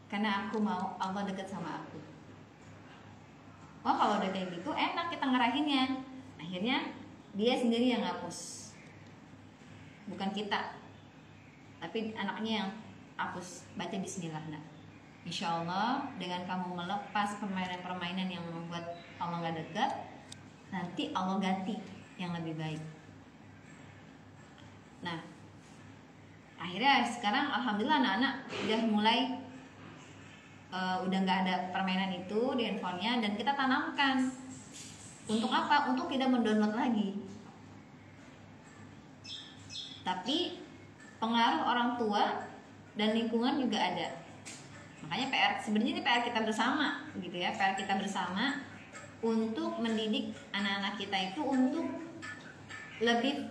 Karena aku mau Allah dekat sama aku. Oh, kalau udah kayak gitu enak kita ngarahinnya. Akhirnya dia sendiri yang hapus, bukan kita. Tapi anaknya yang hapus. Baca bismillah. Nah, insya Allah dengan kamu melepas permainan-permainan yang membuat Allah gak dekat, nanti Allah ganti yang lebih baik. Nah, akhirnya sekarang alhamdulillah anak-anak udah mulai udah nggak ada permainan itu di handphonenya, dan kita tanamkan untuk apa? Untuk tidak mendownload lagi. Tapi pengaruh orang tua dan lingkungan juga ada. Makanya sebenarnya ini PR kita bersama gitu ya, PR kita bersama untuk mendidik anak-anak kita itu untuk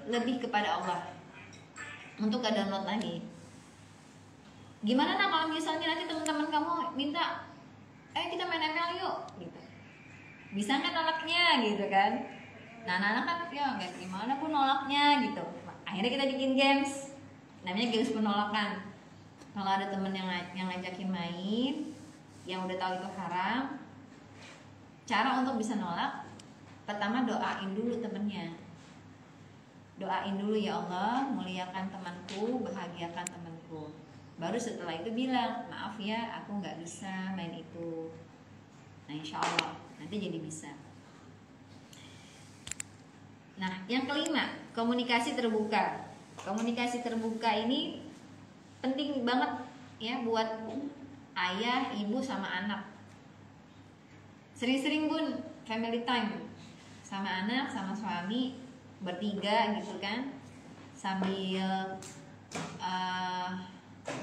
lebih kepada Allah, untuk gak download lagi. Gimana kalau misalnya nanti teman-teman kamu minta, kita main ML yuk gitu, bisa nggak nolaknya gitu kan? Nah, anak-anak kan ya nggak gimana pun nolaknya gitu. Akhirnya kita bikin games, namanya games penolakan. Kalau ada temen yang ngajakin main, yang udah tahu itu haram, cara untuk bisa nolak, pertama doain dulu temennya. Doain dulu, ya Allah muliakan temanku, bahagiakan temanku. Baru setelah itu bilang, maaf ya aku nggak bisa main itu. Nah, insya Allah nanti jadi bisa. Nah, yang kelima, komunikasi terbuka. Komunikasi terbuka ini penting banget ya buat ayah, ibu sama anak. Sering-sering Bun family time sama anak, sama suami bertiga gitu kan, sambil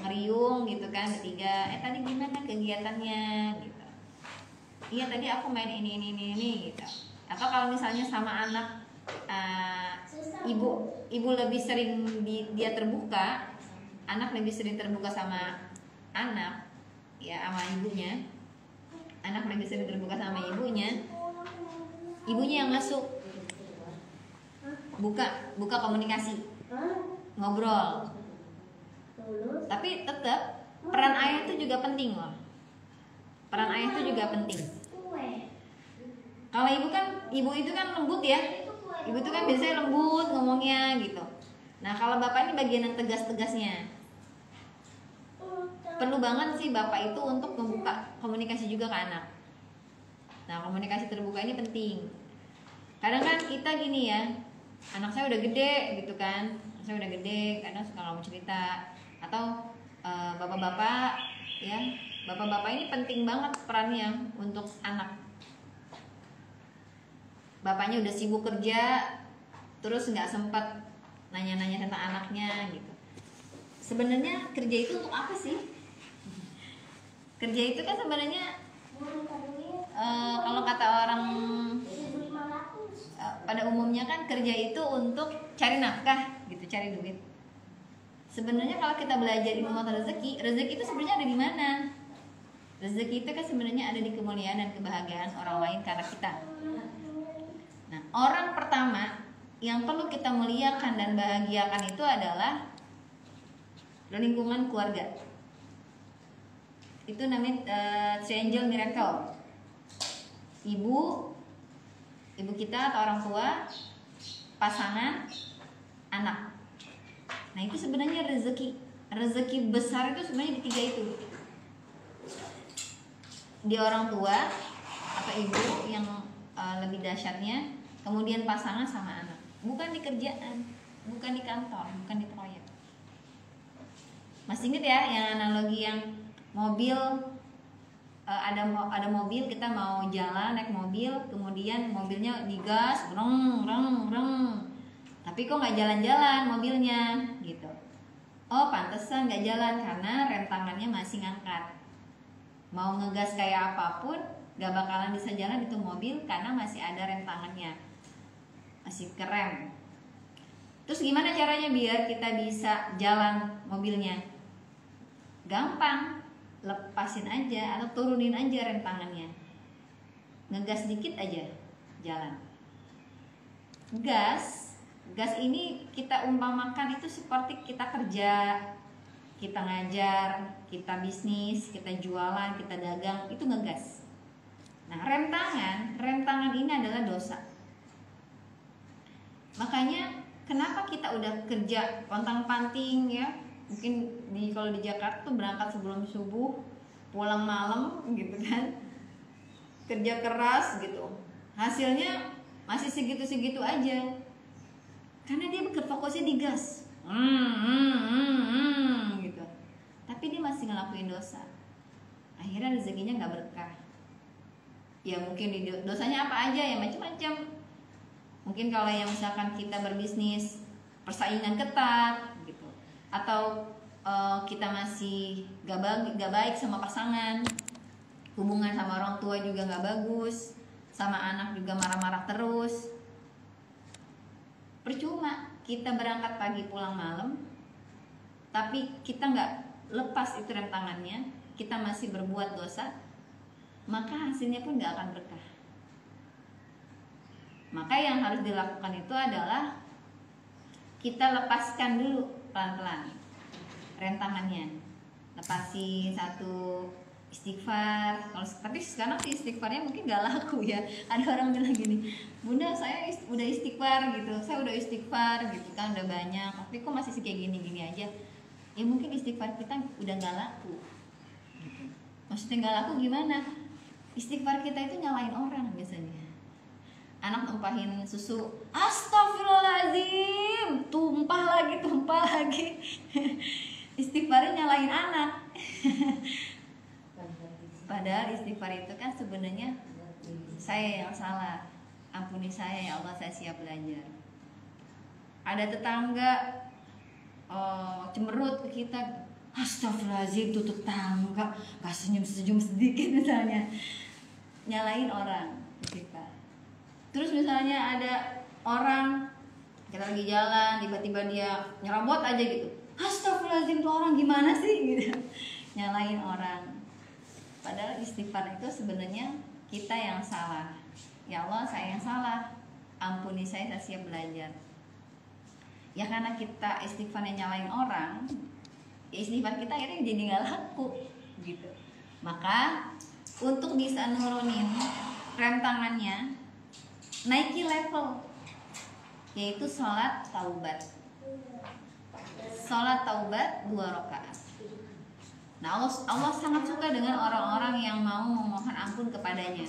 ngeriung gitu kan bertiga. Tadi gimana kegiatannya gitu. Iya tadi aku main ini gitu. Atau kalau misalnya sama anak, ibu lebih sering dia terbuka, anak lebih sering terbuka sama anak ya, sama ibunya. Anak lebih sering terbuka sama ibunya yang masuk, buka komunikasi, ngobrol. Tapi tetap peran ayah itu juga penting loh. Peran ayah itu juga penting. Kalau ibu itu kan lembut ya. Ibu itu kan biasanya lembut ngomongnya gitu. Nah kalau bapak ini bagian yang tegas-tegasnya. Perlu banget sih bapak itu untuk membuka komunikasi juga ke anak. Nah komunikasi terbuka ini penting. Kadang kan kita gini ya, anak saya udah gede gitu kan, saya udah gede, kadang suka ngomong cerita. Atau bapak-bapak ya, bapak-bapak ini penting banget perannya untuk anak. Bapaknya udah sibuk kerja, terus nggak sempat nanya-nanya tentang anaknya gitu. Sebenarnya kerja itu untuk apa sih? Kerja itu kan sebenarnya kalau kata orang pada umumnya kan kerja itu untuk cari nafkah gitu, cari duit. Sebenarnya kalau kita belajar ilmu mata rezeki itu sebenarnya ada di mana? Rezeki itu kan sebenarnya ada di kemuliaan dan kebahagiaan orang lain karena kita. Nah, orang pertama yang perlu kita muliakan dan bahagiakan itu adalah lingkungan keluarga. Itu namanya triangle miracle. Ibu kita atau orang tua, pasangan, anak. Nah itu sebenarnya rezeki besar itu sebenarnya di tiga itu. Di orang tua atau ibu yang lebih dahsyatnya, kemudian pasangan sama anak. Bukan di kerjaan, bukan di kantor, bukan di proyek. Masih ingat ya yang analogi yang mobil, ada mobil, kita mau jalan naik mobil, kemudian mobilnya digas, reng, tapi kok nggak jalan-jalan mobilnya gitu. Oh pantesan nggak jalan karena rem tangannya masih ngangkat. Mau ngegas kayak apapun nggak bakalan bisa jalan itu mobil karena masih ada rem tangannya, masih kerem. Terus gimana caranya biar kita bisa jalan mobilnya? Gampang, lepasin aja atau turunin aja rem tangannya, ngegas dikit aja jalan. Gas ini kita umpamakan itu seperti kita kerja, kita ngajar, kita bisnis, kita jualan, kita dagang, itu ngegas. Nah rem tangan ini adalah dosa. Makanya kenapa kita udah kerja pontang-panting ya, mungkin kalau di Jakarta tuh berangkat sebelum subuh, pulang malam gitu kan, kerja keras gitu, hasilnya masih segitu-segitu aja karena dia fokusnya di gas, gitu. Tapi dia masih ngelakuin dosa, akhirnya rezekinya nggak berkah. Ya mungkin dosanya apa aja ya, macam-macam. Mungkin kalau yang misalkan kita berbisnis persaingan ketat gitu, atau kita masih gak baik sama pasangan, hubungan sama orang tua juga gak bagus, sama anak juga marah-marah terus. Percuma kita berangkat pagi pulang malam, tapi kita gak lepas itu rem tangannya, kita masih berbuat dosa, maka hasilnya pun gak akan berkah. Maka yang harus dilakukan itu adalah kita lepaskan dulu pelan-pelan rem tangannya, lepasin satu, istighfar. Tapi sekarang sih istighfarnya mungkin gak laku ya. Ada orang bilang gini, bunda saya udah istighfar gitu, saya udah istighfar gitu kan, udah banyak, tapi kok masih kayak gini-gini aja. Ya mungkin istighfar kita udah gak laku gitu. Maksudnya gak laku gimana? Istighfar kita itu nyalain orang biasanya. anak numpahin susu, astagfirullahaladzim, tumpah lagi. Istighfarnya nyalain anak. Padahal istighfar itu kan sebenarnya saya yang salah, ampuni saya ya Allah, saya siap belajar. Ada tetangga cemberut ke kita, astagfirullahaladzim, tuh tetangga gak senyum sedikit misalnya, nyalain orang istighfar. Terus misalnya ada orang kita lagi jalan, tiba-tiba dia nyerobot aja gitu, astagfirullahaladzim, tuh orang gimana sih gitu, nyalain orang. Padahal istighfar itu sebenarnya kita yang salah. Ya Allah, saya yang salah, ampuni saya siap belajar. Ya karena kita istighfarnya nyalain orang, ya istighfar kita akhirnya jadi gak laku gitu. Maka untuk bisa nurunin rem tangannya, naiki level, yaitu sholat taubat. Sholat taubat 2 rakaat. Nah, Allah sangat suka dengan orang-orang yang mau memohon ampun kepadanya.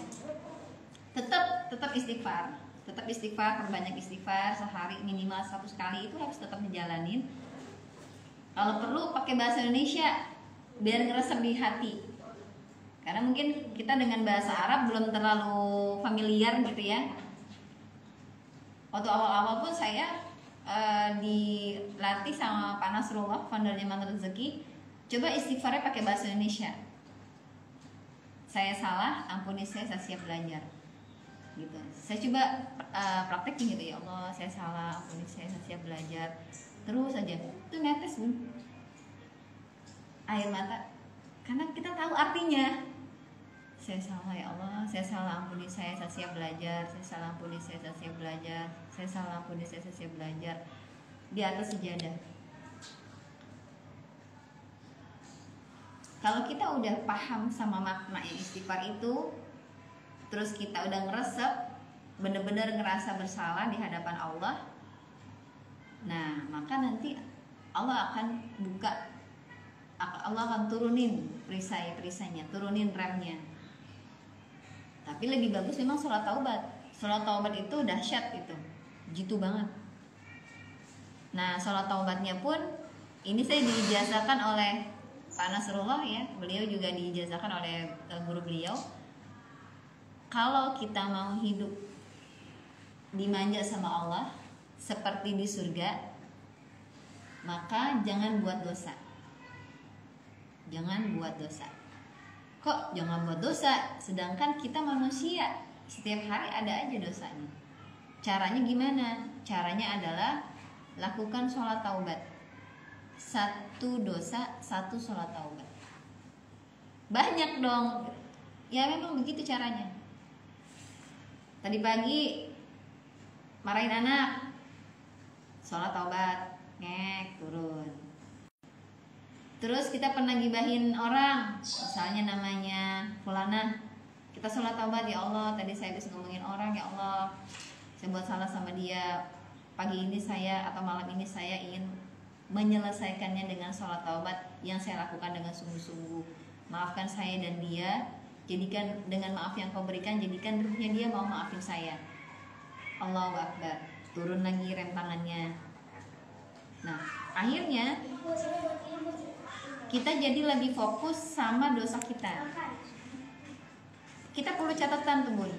Tetap istighfar, perbanyak istighfar, sehari minimal 100 kali, itu harus tetap dijalanin. Kalau perlu pakai bahasa Indonesia biar ngeresep di hati. Karena mungkin kita dengan bahasa Arab belum terlalu familiar gitu ya. Waktu awal-awal pun saya dilatih sama Pak Nasrullah, foundernya Mantra Rezeki. Coba istighfarnya pakai bahasa Indonesia. Saya salah, ampuni saya siap belajar. Gitu. Saya coba praktekin gitu, ya Allah, saya salah, ampuni saya siap belajar. Terus aja, itu netes Bun, air mata, karena kita tahu artinya. Saya salah ya Allah, saya salah, ampuni saya siap belajar. Saya salah, ampuni saya siap belajar. Saya salah, ampuni saya siap belajar. Di atas sejadah. Kalau kita udah paham sama makna yang istighfar itu, terus kita udah ngeresep, bener-bener ngerasa bersalah di hadapan Allah, nah maka nanti Allah akan buka, Allah akan turunin perisai-perisainya, turunin remnya. Tapi lebih bagus memang sholat taubat. Sholat taubat itu dahsyat, itu jitu banget. Nah, sholat taubatnya pun ini saya diijazahkan oleh Pak Nasrullah ya, beliau juga diijazahkan oleh guru beliau. Kalau kita mau hidup dimanja sama Allah seperti di surga, maka jangan buat dosa. Jangan buat dosa. Kok jangan buat dosa? Sedangkan kita manusia, setiap hari ada aja dosanya. Caranya gimana? Caranya adalah lakukan sholat taubat. 1 dosa, 1 sholat taubat. Banyak dong. Ya memang begitu caranya. Tadi pagi marahin anak, sholat taubat, ngek, turun. Terus kita pernah gibahin orang, misalnya namanya fulana, kita sholat taubat, ya Allah, tadi saya habis ngomongin orang, ya Allah, saya buat salah sama dia. Pagi ini saya atau malam ini saya ingin menyelesaikannya dengan sholat taubat yang saya lakukan dengan sungguh-sungguh. Maafkan saya dan dia, jadikan dengan maaf yang kau berikan, jadikan ruhnya dia mau maafin saya. Allahu Akbar. Turun lagi rem tangannya. Nah, akhirnya kita jadi lebih fokus sama dosa kita. Kita perlu catatan tuh Bun.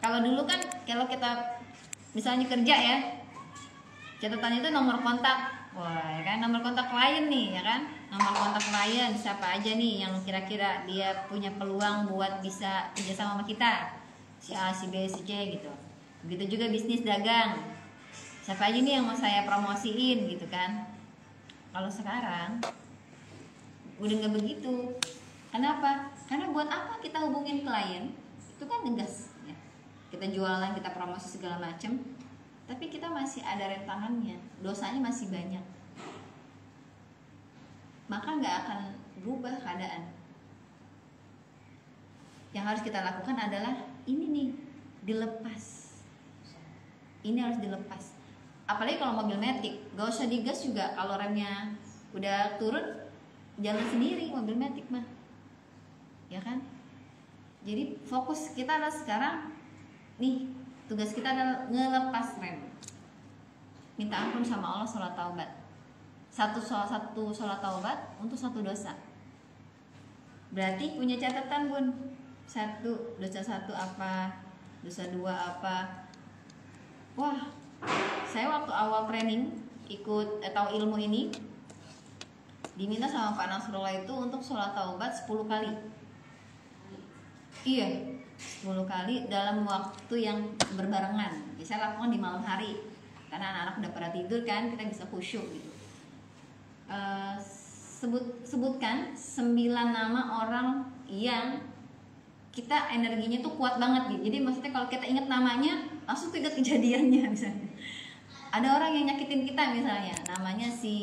Kalau dulu kan, kalau kita misalnya kerja ya, catatan itu nomor kontak. Wah, ya kan, nomor kontak klien nih, ya kan? Nomor kontak klien siapa aja nih yang kira-kira dia punya peluang buat bisa kerja sama kita. Si A, si B, si C gitu. Begitu juga bisnis dagang. Siapa aja nih yang mau saya promosiin gitu kan? Kalau sekarang udah nggak begitu. Kenapa? Karena buat apa kita hubungin klien? Itu kan ngegas ya. Kita jualan, kita promosi segala macem, tapi kita masih ada rem tangannya, dosanya masih banyak, maka nggak akan berubah keadaan. Yang harus kita lakukan adalah ini nih, dilepas. Ini harus dilepas. Apalagi kalau mobil matic, gak usah digas juga. Kalau remnya udah turun, jalan sendiri mobil matic mah, ya kan? Jadi fokus kita adalah sekarang nih, tugas kita adalah ngelepas rem, minta ampun sama Allah, sholat taubat. Satu sholat taubat untuk satu dosa. Berarti punya catatan Bun, dosa satu apa, dosa dua apa. Wah, saya waktu awal training ikut tahu ilmu ini, diminta sama Pak Nasrullah itu untuk sholat taubat 10 kali. Iya, 10 kali dalam waktu yang berbarengan. Bisa lakukan di malam hari, karena anak-anak udah pada tidur kan, kita bisa khusyuk gitu. Sebutkan 9 nama orang yang kita energinya tuh kuat banget gitu. Jadi maksudnya kalau kita ingat namanya, langsung ingat kejadiannya misalnya. Ada orang yang nyakitin kita misalnya, namanya si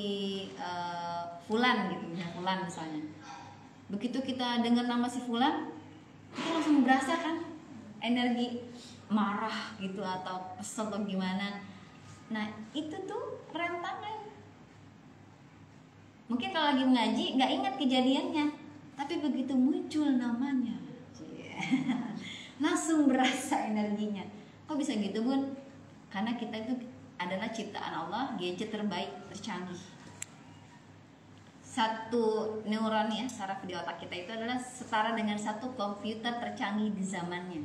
Fulan gitu, Fulan misalnya. Begitu kita dengar nama si Fulan, kita langsung berasa kan energi marah gitu atau kesel atau gimana. Nah itu tuh rentangan. Mungkin kalau lagi mengaji nggak ingat kejadiannya, tapi begitu muncul namanya, langsung berasa energinya. Kok bisa gitu Bun? Karena kita itu adalah ciptaan Allah, gadget terbaik, tercanggih. Satu neuron ya, saraf di otak kita itu adalah setara dengan satu komputer tercanggih di zamannya.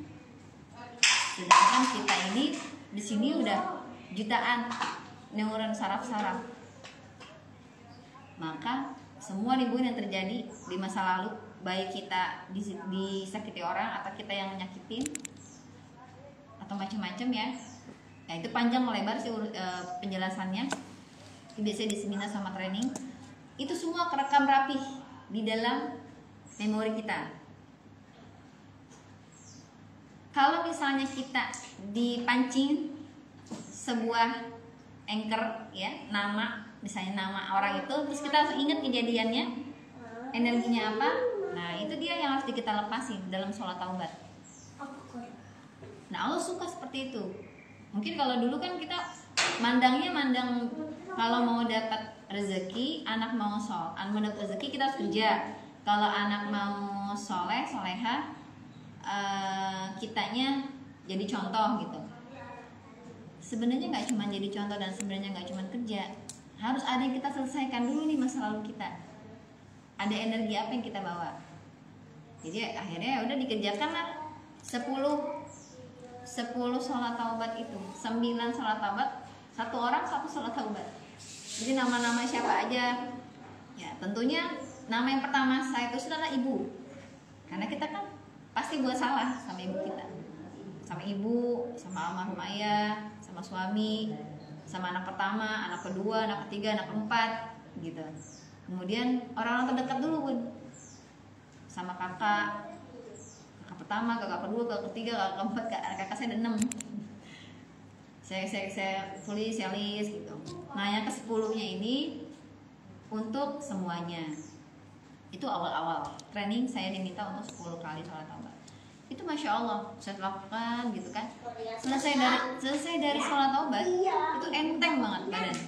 Sedangkan kita ini di sini udah jutaan neuron saraf-saraf. Maka semua Bun yang terjadi di masa lalu, baik kita disakiti orang atau kita yang menyakitin atau macam-macam ya. Nah itu panjang melebar sih penjelasannya. Itu biasanya di seminar sama training. Itu semua kerekam rapih di dalam memori kita. Kalau misalnya kita dipancing sebuah anchor ya, misalnya nama orang itu, terus kita langsung ingat kejadiannya, energinya apa. Nah itu dia yang harus kita lepasin dalam sholat taubat. Nah Allah suka seperti itu. Mungkin kalau dulu kan kita mandang kalau mau dapat rezeki, anak mau dapat rezeki kita harus kerja. Kalau anak mau soleha, kitanya jadi contoh gitu. Sebenarnya nggak cuma jadi contoh dan sebenarnya nggak cuma kerja, harus ada yang kita selesaikan dulu nih masa lalu kita. Ada energi apa yang kita bawa? Jadi akhirnya udah dikerjakan lah 10 sholat taubat itu, 9 sholat taubat, satu orang satu sholat taubat. Jadi nama-nama siapa aja? Ya tentunya nama yang pertama saya itu adalah ibu, karena kita kan pasti buat salah sama ibu kita, sama ibu, sama almarhum ayah, sama suami, sama anak pertama, anak kedua, anak ketiga, anak keempat, gitu. Kemudian orang-orang terdekat dulu Bun, sama kakak pertama, kakak kedua, kakak ketiga, kakak keempat, kakak saya ada 6. Saya tulis gitu. Nah yang ke-10-nya ini untuk semuanya. Itu awal-awal training saya diminta untuk 10 kali sholat taubat. Itu masya Allah saya lakukan gitu kan. Selesai dari sholat taubat itu enteng banget badan,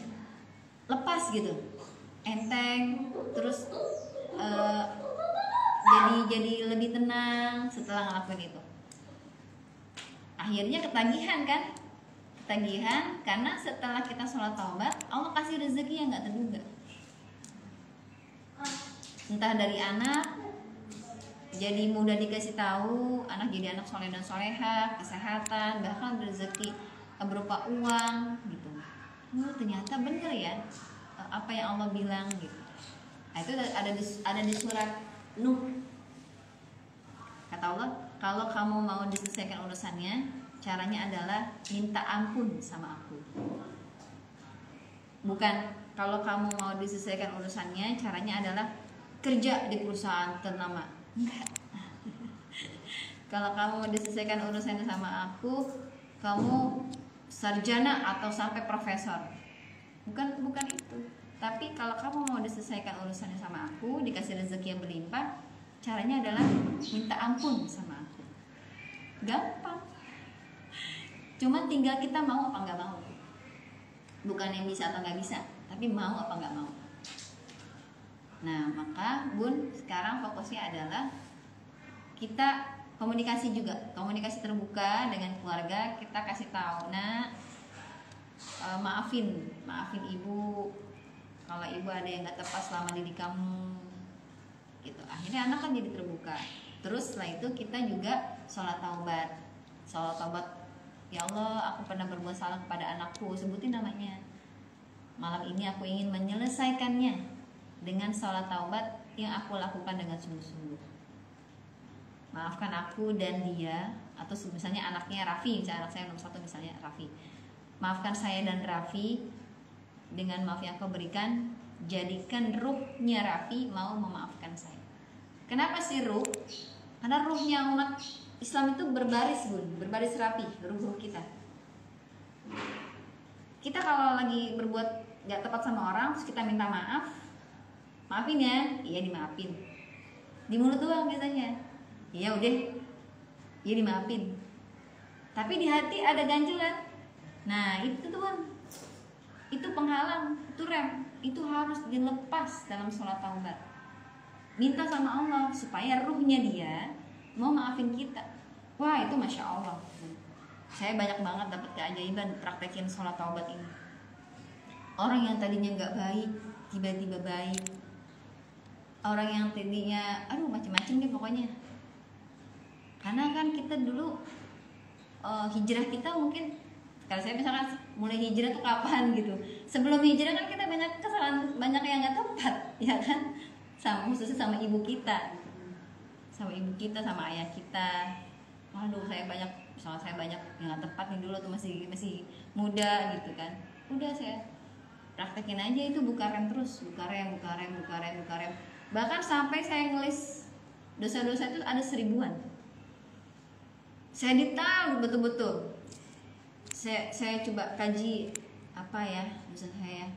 lepas gitu, enteng. Terus jadi lebih tenang setelah ngelakuin itu. Akhirnya ketagihan karena setelah kita sholat taubat Allah kasih rezeki yang nggak terduga, entah dari anak jadi mudah dikasih tahu, anak jadi anak soleh dan soleha, kesehatan, bahkan rezeki berupa uang gitu. Ternyata bener ya apa yang Allah bilang gitu. Nah, itu ada di surat Nuh. Kata Allah, kalau kamu mau diselesaikan urusannya, caranya adalah minta ampun sama aku. Bukan kalau kamu mau diselesaikan urusannya, caranya adalah kerja di perusahaan ternama. Enggak. Kalau kamu mau diselesaikan urusannya sama aku, kamu sarjana atau sampai profesor. Bukan itu. Tapi kalau kamu mau diselesaikan urusannya sama aku, dikasih rezeki yang berlimpah, caranya adalah minta ampun sama aku. Gampang. Cuman tinggal kita mau apa nggak mau. Bukan yang bisa atau nggak bisa, tapi mau apa nggak mau. Nah maka Bun sekarang fokusnya adalah kita komunikasi juga, komunikasi terbuka dengan keluarga. Kita kasih tahu, nak, maafin ibu kalau ibu ada yang nggak tepat selama didik kamu, gitu. Akhirnya anak kan jadi terbuka. Terus setelah itu kita juga sholat taubat. Ya Allah, aku pernah berbuat salah kepada anakku, sebutin namanya. Malam ini aku ingin menyelesaikannya dengan sholat taubat yang aku lakukan dengan sungguh-sungguh. Maafkan aku dan dia, atau misalnya anaknya Raffi, misalnya anak saya nomor 1 misalnya Raffi. Maafkan saya dan Raffi dengan maaf yang kau berikan, jadikan ruhnya Raffi mau memaafkan saya. Kenapa sih ruh? Karena ruhnya umat Islam itu berbaris, Bun, berbaris rapi, ruh kita. Kita kalau lagi berbuat gak tepat sama orang, terus kita minta maaf, maafin ya, iya dimaafin. Di mulut doang biasanya. Ya udah, ya dimaafin. Tapi di hati ada ganjilan. Nah itu tuh Bang, itu penghalang, itu rem, itu harus dilepas dalam sholat taubat. Minta sama Allah supaya ruhnya dia mau maafin kita. Wah itu masya Allah. Saya banyak banget dapat keajaiban praktekin sholat taubat ini. Orang yang tadinya nggak baik tiba-tiba baik. Orang yang tadinya macam-macam deh pokoknya. Karena kan kita dulu hijrah kita mungkin, kalau saya misalkan mulai hijrah tuh kapan gitu. Sebelum hijrah kan kita banyak kesalahan, banyak yang nggak tepat, ya kan? Khususnya sama ibu kita, sama ayah kita. Waduh, saya banyak yang nggak tepat nih dulu tuh masih muda gitu kan. Udah saya praktekin aja itu, buka rem terus, buka rem. Bahkan sampai saya ngelis dosa-dosa itu ada 1000-an. Saya ditahu betul-betul. Saya coba kaji apa ya dosa saya,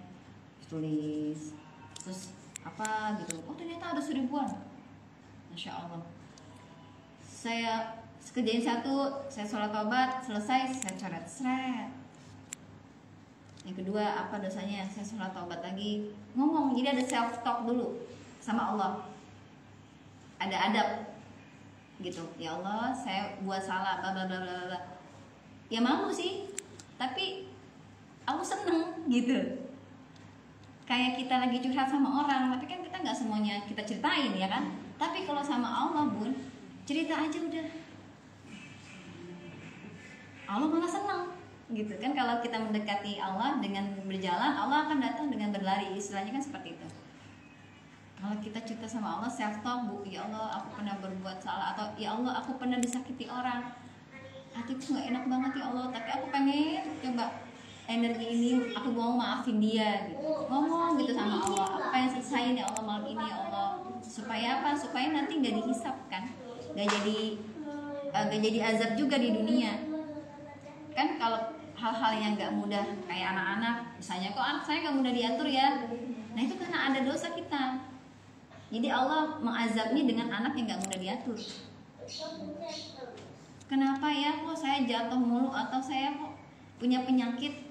tulis terus apa gitu. Oh ternyata ada 1000-an. Masya Allah. Saya kerjain satu, saya sholat taubat, selesai saya coret seret. Yang kedua apa dosanya, saya sholat taubat lagi, ngomong. Jadi ada self talk dulu sama Allah, ada adab gitu. Ya Allah, saya buat salah, bla bla bla bla bla. Ya malu sih, tapi aku seneng gitu. Kayak kita lagi curhat sama orang, tapi kan kita nggak semuanya kita ceritain ya kan. Tapi kalau sama Allah Bun, cerita aja udah. Allah malah seneng gitu kan. Kalau kita mendekati Allah dengan berjalan, Allah akan datang dengan berlari, istilahnya kan seperti itu. Kalau kita cerita sama Allah, self talk, Bu, ya Allah aku pernah berbuat salah, atau ya Allah aku pernah disakiti orang, hatiku nggak enak banget ya Allah, tapi aku pengen coba energi ini aku mau maafin dia gitu. Ngomong gitu sama Allah, apa yang selesain ya Allah malam ini ya Allah, supaya apa? Supaya nanti nggak dihisap kan, nggak jadi azab juga di dunia kan. Kalau hal-hal yang nggak mudah kayak anak-anak misalnya, kok anak saya nggak mudah diatur ya, nah itu karena ada dosa kita. Jadi Allah mengazabnya dengan anak yang gak mudah diatur. Kenapa ya kok saya jatuh mulu, atau saya kok punya penyakit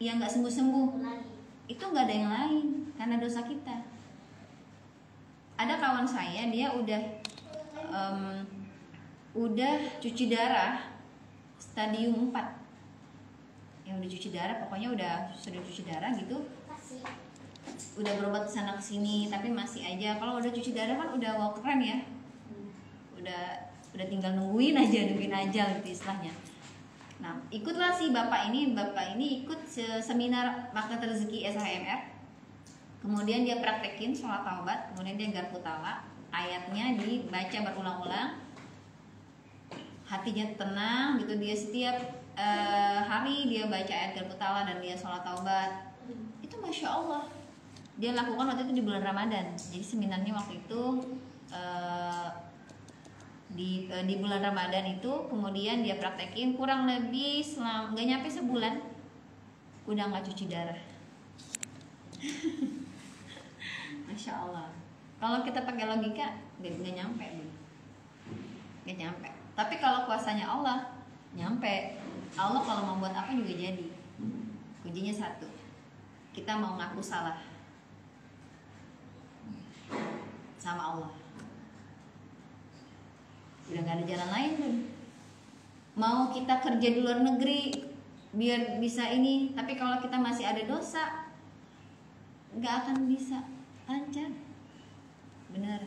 yang gak sembuh-sembuh? Itu gak ada yang lain, karena dosa kita. Ada kawan saya, dia udah cuci darah stadium 4. Yang udah cuci darah, pokoknya udah sering cuci darah gitu. Udah berobat kesana kesini, tapi masih aja. Kalau udah cuci darah kan udah wow keren ya, udah tinggal nungguin aja gitu istilahnya. Nah ikutlah si bapak ini ikut seminar Magnet Rezeki SHMR. Kemudian dia praktekin sholat taubat, kemudian dia garpu tala, ayatnya dibaca berulang-ulang, hatinya tenang gitu. Dia setiap hari dia baca ayat garpu tala dan dia sholat taubat. Itu masya Allah. Dia lakukan waktu itu di bulan Ramadan. Jadi seminarnya waktu itu di bulan Ramadan itu, kemudian dia praktekin kurang lebih nggak nyampe sebulan, udah nggak cuci darah. Masya Allah. Kalau kita pakai logika nggak nyampe. Tapi kalau kuasanya Allah nyampe. Allah kalau mau buat apa juga jadi. Kuncinya satu, kita mau ngaku salah sama Allah. udah nggak ada jalan lain tuh. Mau kita kerja di luar negeri biar bisa ini, tapi kalau kita masih ada dosa nggak akan bisa lancar, bener.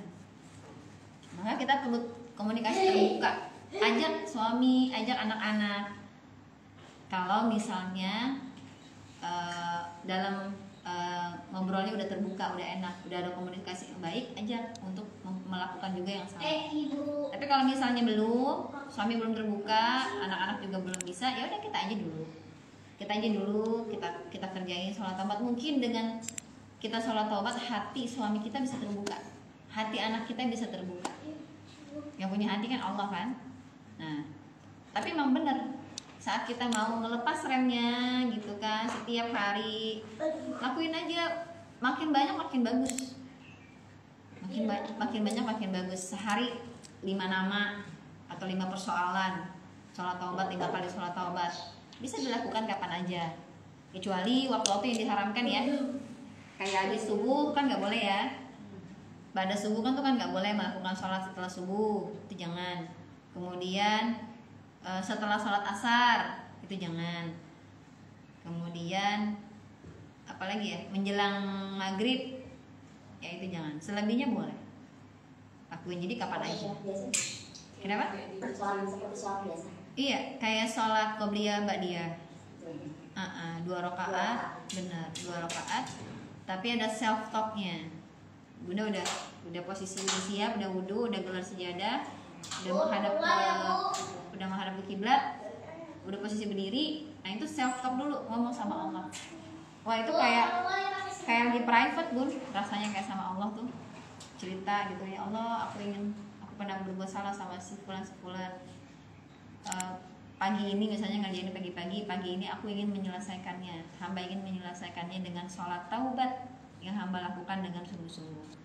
Maka kita perlu komunikasi terbuka, ajak suami, ajak anak-anak. Kalau misalnya dalam ngobrolnya udah terbuka, udah enak, udah ada komunikasi yang baik, ajak untuk melakukan juga yang sama. Tapi kalau misalnya belum, suami belum terbuka, anak-anak juga belum bisa, ya udah kita aja dulu, kita kerjain sholat taubat. Mungkin dengan kita sholat taubat, hati suami kita bisa terbuka, hati anak kita bisa terbuka. Yang punya hati kan Allah kan. Nah, tapi memang benar, saat kita mau ngelepas remnya gitu kan, setiap hari lakuin aja, makin banyak makin bagus, makin banyak makin bagus. Sehari 5 nama atau 5 persoalan sholat taubat, 5 kali sholat taubat, bisa dilakukan kapan aja, kecuali waktu-waktu yang diharamkan ya. Kayak habis subuh kan nggak boleh ya, pada subuh kan tuh kan nggak boleh melakukan sholat setelah subuh, itu jangan. Kemudian setelah sholat asar itu jangan. Kemudian apalagi ya, menjelang maghrib ya itu jangan. Selebihnya boleh lakuin, jadi kapan aja. Kenapa? Iya, kayak sholat qobliyah ba'diyah, 2 rakaat, benar 2 rakaat, tapi ada self talknya. Bunda udah posisi udah siap, udah wudu, udah gelar sejadah, udah menghadap ke kiblat, udah posisi berdiri. Nah itu self talk dulu, ngomong sama Allah. Wah itu kayak di private Bun, rasanya kayak sama Allah tuh, cerita gitu, ya Allah aku pernah berbuat salah sama si fulan. Pagi ini misalnya ngerjain pagi ini aku ingin menyelesaikannya, hamba ingin menyelesaikannya dengan sholat taubat yang hamba lakukan dengan sungguh-sungguh.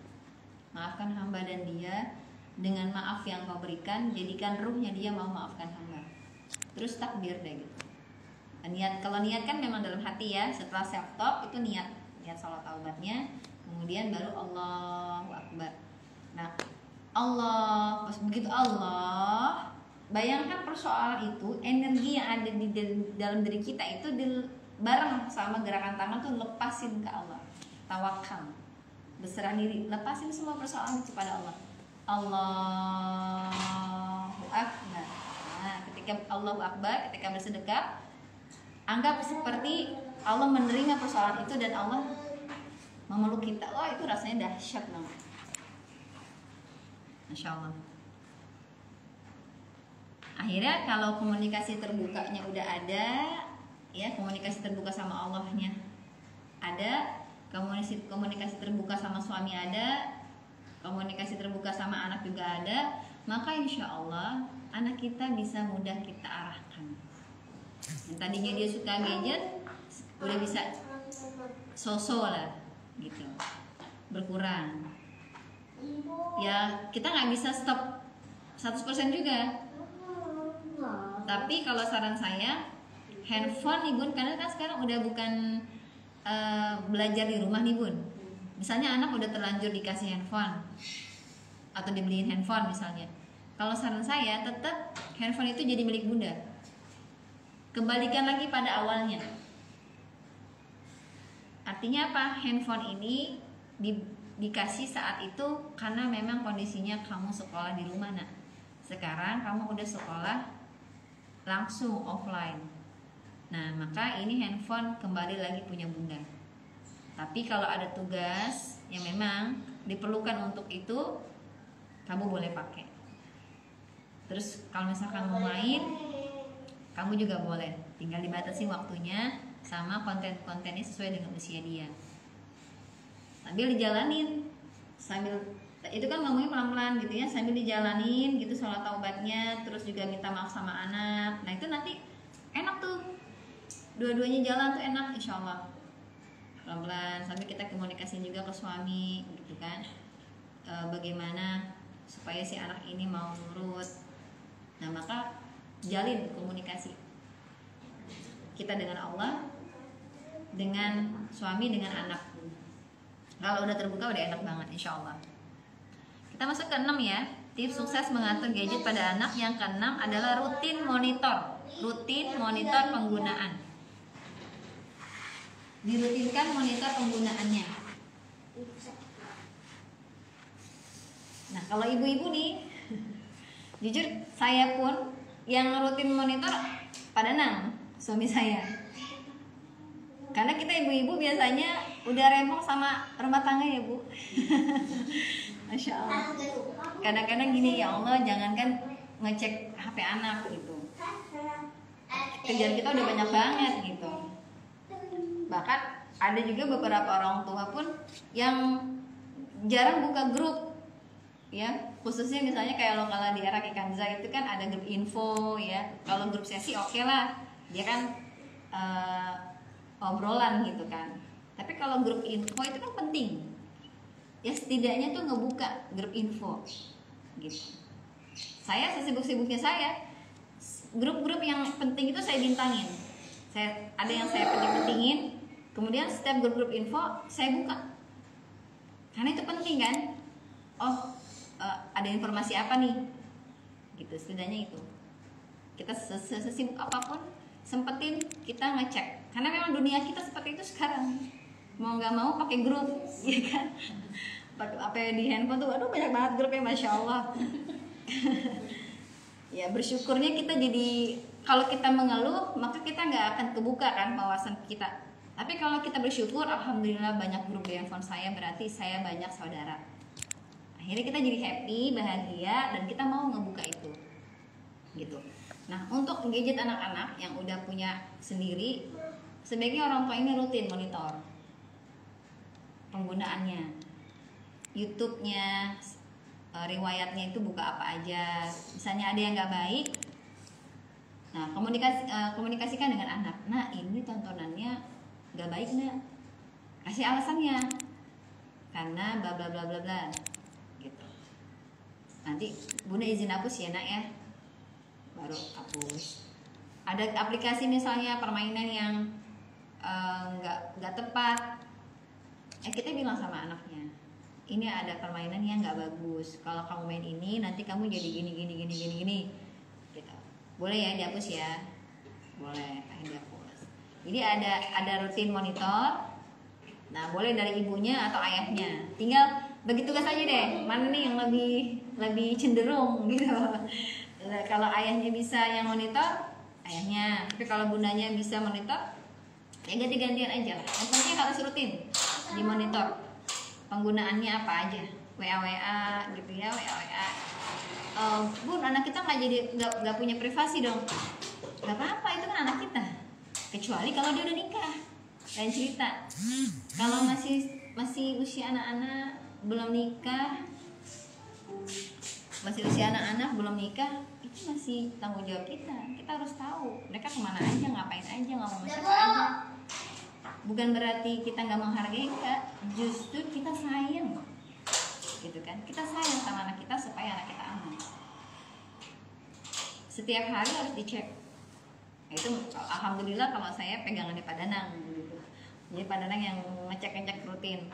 Maafkan hamba dan dia dengan maaf yang kau berikan, jadikan ruhnya dia mau maafkan hamba. Terus takbir deh gitu. Niat, kalau niat kan memang dalam hati ya. Setelah self talk itu niat sholat taubatnya, kemudian baru Allahu Akbar. Nah Allah, pas begitu Allah, bayangkan persoalan itu, energi yang ada di dalam diri kita itu bareng sama gerakan tangan tuh lepasin ke Allah. Tawakal, berserah diri, lepasin semua persoalan itu pada Allah. Allahu Akbar. Nah, ketika Allahu Akbar, ketika bersedekah, anggap seperti Allah menerima persoalan itu dan Allah memeluk kita. Wah, itu rasanya dahsyat banget. Masya Allah. Akhirnya kalau komunikasi terbukanya udah ada, ya komunikasi terbuka sama Allahnya ada, komunikasi terbuka sama suami ada, komunikasi terbuka sama anak juga ada, maka insya Allah anak kita bisa mudah kita arahkan. Yang tadinya dia suka gadget, udah bisa so-so lah gitu, berkurang. Ya kita nggak bisa stop 100% juga. Tapi kalau saran saya, handphone nih Bun, karena kan sekarang udah bukan belajar di rumah nih Bun. Misalnya anak udah terlanjur dikasih handphone atau dibeliin handphone misalnya, kalau saran saya tetap handphone itu jadi milik Bunda. Kembalikan lagi pada awalnya. Artinya apa? Handphone ini dikasih saat itu karena memang kondisinya kamu sekolah di rumah. Nah sekarang kamu udah sekolah langsung offline. Nah maka ini handphone kembali lagi punya Bunda. Tapi kalau ada tugas yang memang diperlukan untuk itu, kamu boleh pakai. Terus kalau misalkan mau main, kamu juga boleh. Tinggal dibatasi waktunya sama konten-kontennya sesuai dengan usia dia. Sambil dijalanin, itu kan ngomongnya pelan-pelan gitu ya, sambil dijalanin gitu sholat taubatnya, terus juga minta maaf sama anak. Nah itu nanti enak tuh, dua-duanya jalan tuh enak insya Allah. Pelan-pelan sambil kita komunikasi juga ke suami gitu kan, bagaimana supaya si anak ini mau nurut. Nah maka jalin komunikasi kita dengan Allah, dengan suami, dengan anak. Kalau udah terbuka udah enak banget insya Allah. Kita masuk ke 6 ya. Tips sukses mengatur gadget pada anak yang keenam adalah rutin monitor penggunaan. Dirutinkan monitor penggunaannya. Nah, kalau ibu-ibu nih, jujur saya pun yang rutin monitor pada 6 suami saya. Karena kita ibu-ibu biasanya udah rempong sama rumah tangga ya Bu. Masya Allah. Kadang-kadang gini, ya Allah, jangankan ngecek HP anak gitu, kerjaan kita udah banyak banget gitu. Bahkan ada juga beberapa orang tua pun yang jarang buka grup ya, khususnya misalnya kayak lokal di era Kanza itu kan ada grup info ya. Kalau grup sesi oke lah, dia kan obrolan gitu kan. Tapi kalau grup info itu kan penting ya, setidaknya tuh ngebuka grup info gitu. Saya sesibuk-sibuknya saya, grup-grup yang penting itu saya bintangin. Ada yang saya penting-pentingin, kemudian setiap grup-grup info saya buka, karena itu penting kan. Oh, ada informasi apa nih gitu, setidaknya itu kita sesibuk apapun sempetin kita ngecek, karena memang dunia kita seperti itu sekarang, mau nggak mau pakai grup ya kan. Pakai apa di handphone tuh, aduh banyak banget grupnya, Masya Allah. Ya bersyukurnya kita jadi, kalau kita mengeluh maka kita nggak akan kebuka kan wawasan kita. Tapi kalau kita bersyukur, alhamdulillah banyak grup di handphone saya, berarti saya banyak saudara. Akhirnya kita jadi happy, bahagia, dan kita mau ngebuka itu gitu. Nah, untuk gadget anak-anak yang udah punya sendiri, sebaiknya orang tua ini rutin monitor penggunaannya, YouTube-nya, riwayatnya itu buka apa aja. Misalnya ada yang nggak baik, nah komunikasikan dengan anak. Nah, ini tontonannya nggak baik nak, kasih alasannya, karena bla bla bla bla bla gitu. Nanti Bunda izin hapus ya nak ya, baru hapus. Ada aplikasi misalnya permainan yang nggak tepat, kita bilang sama anaknya, ini ada permainan yang nggak bagus, kalau kamu main ini nanti kamu jadi gini gitu. Boleh ya dihapus ya, boleh dihapus. Jadi ada rutin monitor. Nah, boleh dari ibunya atau ayahnya, tinggal bagi tugas aja deh, mana nih yang lebih cenderung gitu. Kalau ayahnya bisa yang monitor, ayahnya. Tapi kalau bundanya bisa monitor, ya ganti-gantian aja lah. Yang penting harus rutin dimonitor penggunaannya apa aja, WA gitu ya, WA. Bun, anak kita nggak punya privasi dong. Nggak apa-apa, itu kan anak kita. Kecuali kalau dia udah nikah, lain cerita. Kalau masih usia anak-anak belum nikah, itu masih tanggung jawab kita. Kita harus tahu mereka kemana aja, ngapain aja, ngomong siapa aja. Bukan berarti kita nggak menghargai, enggak. Justru kita sayang, gitu kan. Kita sayang sama anak kita supaya anak kita aman. Setiap hari harus dicek. Itu alhamdulillah kalau saya pegangannya Pak Danang gitu. Jadi Pak Danang yang ngecek rutin.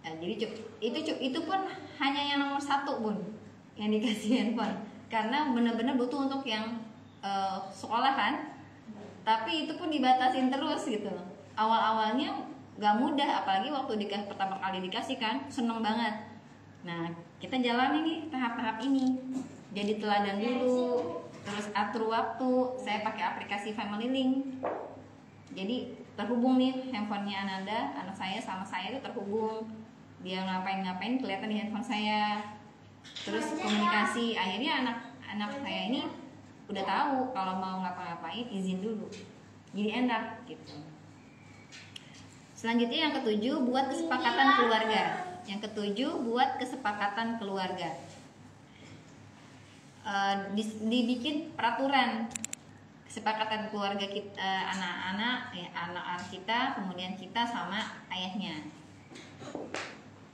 Nah, jadi itu pun hanya yang nomor 1 Bun, yang dikasih handphone. Karena benar-benar butuh untuk yang sekolah kan. Tapi itu pun dibatasin terus gitu. Awal-awalnya gak mudah, apalagi waktu pertama kali dikasih kan, seneng banget. Nah, kita jalani nih tahap-tahap ini. Jadi teladan dulu, terus atur waktu. Saya pakai aplikasi Family Link. Jadi terhubung nih handphonenya Ananda, anak saya sama saya itu terhubung. Dia ngapain kelihatan di handphone saya. Terus komunikasi, akhirnya anak saya ini udah tahu kalau mau ngapa-ngapain izin dulu. Jadi enak gitu. Selanjutnya yang ketujuh, buat kesepakatan keluarga. Dibikin peraturan kesepakatan keluarga kita, anak-anak kita, kemudian kita sama ayahnya.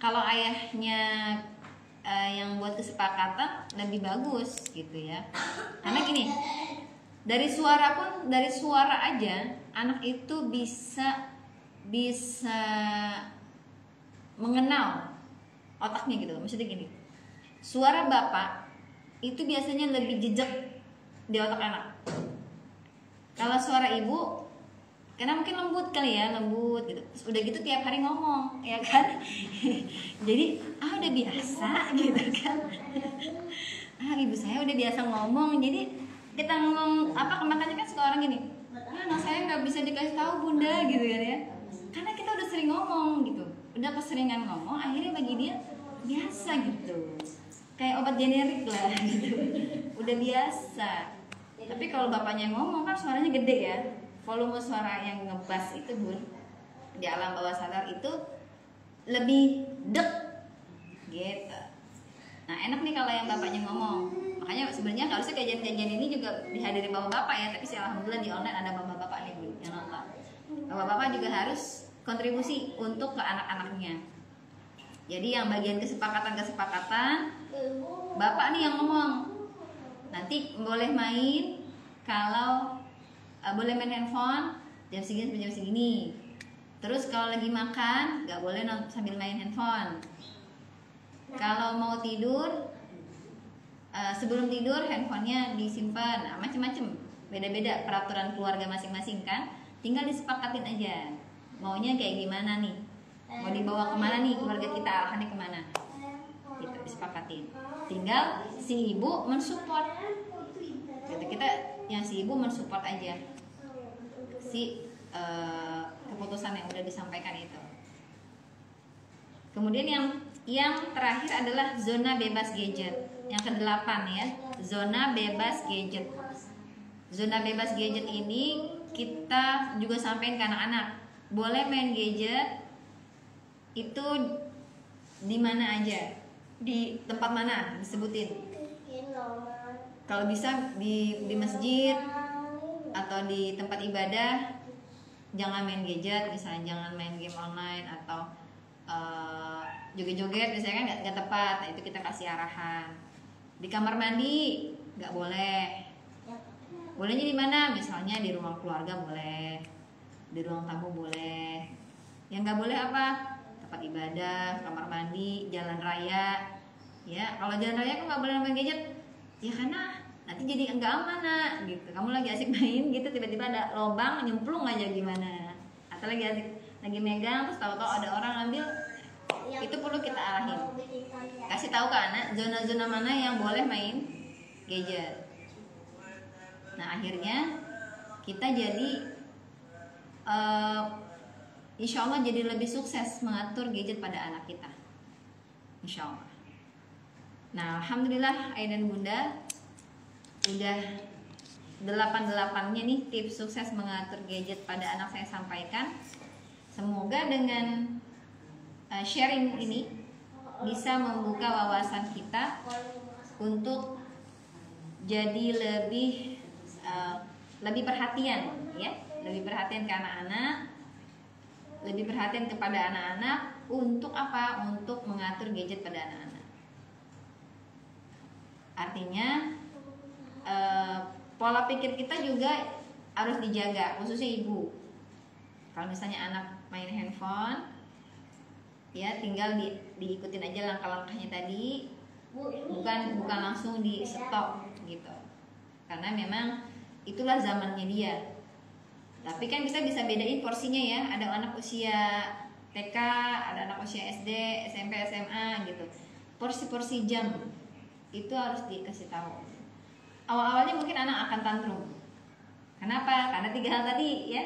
Kalau ayahnya yang buat kesepakatan lebih bagus gitu ya. Karena gini, dari suara aja anak itu bisa mengenal otaknya gitu. Maksudnya gini, suara bapak itu biasanya lebih jejak di otak anak. Kalau suara ibu, karena mungkin lembut kali ya, lembut gitu. Terus udah gitu tiap hari ngomong, ya kan? Jadi udah biasa gitu kan. Ibu saya udah biasa ngomong, jadi kita ngomong makanya kan suka orang gini, anak saya nggak bisa dikasih tahu bunda gitu kan ya, karena kita udah sering ngomong gitu, udah keseringan ngomong, akhirnya bagi dia biasa gitu, kayak obat generik lah gitu, udah biasa. Tapi kalau bapaknya ngomong kan suaranya gede ya, volume suara yang ngebass itu bun di alam bawah sadar itu lebih dek gitu. Nah enak nih kalau yang bapaknya ngomong. Makanya sebenarnya harusnya kajian-kajian ini juga dihadiri bapak-bapak ya. Tapi sih alhamdulillah di online ada bapak-bapak nih bun yang nonton. Bapak-bapak juga harus kontribusi untuk ke anak-anaknya. Jadi yang bagian kesepakatan bapak nih yang ngomong. Nanti boleh main kalau boleh main handphone jam segini sampai jam segini. Terus kalau lagi makan nggak boleh sambil main handphone. Kalau mau tidur sebelum tidur handphonenya disimpan, macem-macem, beda-beda peraturan keluarga masing-masing kan. Tinggal disepakatin aja maunya kayak gimana nih, mau dibawa kemana nih keluarga kita, arahannya kemana gitu, disepakatin. Tinggal si ibu mensupport gitu, kita yang si ibu mensupport aja si keputusan yang udah disampaikan itu. Kemudian yang terakhir adalah zona bebas gadget. Yang ke-8 ya, zona bebas gadget. Zona bebas gadget ini kita juga sampaikan ke anak-anak. Boleh main gadget itu di mana aja, di tempat mana disebutin. Kalau bisa di masjid atau di tempat ibadah, jangan main gadget, misalnya jangan main game online atau joget-joget misalnya kan nggak tepat. Nah, itu kita kasih arahan. Di kamar mandi nggak boleh. Bolehnya di mana? Misalnya di ruang keluarga boleh, di ruang tamu boleh. Yang nggak boleh apa? Tempat ibadah, kamar mandi, jalan raya. Ya, kalau jalan raya kan nggak boleh main gadget. Ya karena nanti jadi nggak aman nak, gitu. Kamu lagi asik main gitu, tiba-tiba ada lubang nyemplung aja gimana? Atau lagi asik lagi megang terus tahu-tahu ada orang ambil, itu perlu kita arahin, kasih tahu ke anak zona-zona mana yang boleh main gadget. Nah akhirnya kita jadi insya Allah jadi lebih sukses mengatur gadget pada anak kita, insya Allah. Nah alhamdulillah ayah dan bunda udah 8-8-nya nih tips sukses mengatur gadget pada anak saya sampaikan. Semoga dengan sharing ini bisa membuka wawasan kita untuk jadi lebih perhatian ya, lebih perhatian ke anak-anak, lebih perhatian kepada anak-anak untuk apa? Untuk mengatur gadget pada anak-anak. Artinya pola pikir kita juga harus dijaga, khususnya ibu. Kalau misalnya anak main handphone, ya tinggal diikutin aja langkah-langkahnya tadi, bukan langsung di stop gitu. Karena memang itulah zamannya dia. Tapi kan kita bisa bedain porsinya ya. Ada anak usia TK, ada anak usia SD, SMP, SMA gitu. Porsi-porsi jam itu harus dikasih tahu. Awal-awalnya mungkin anak akan tantrum. Kenapa? Karena 3 hal tadi ya.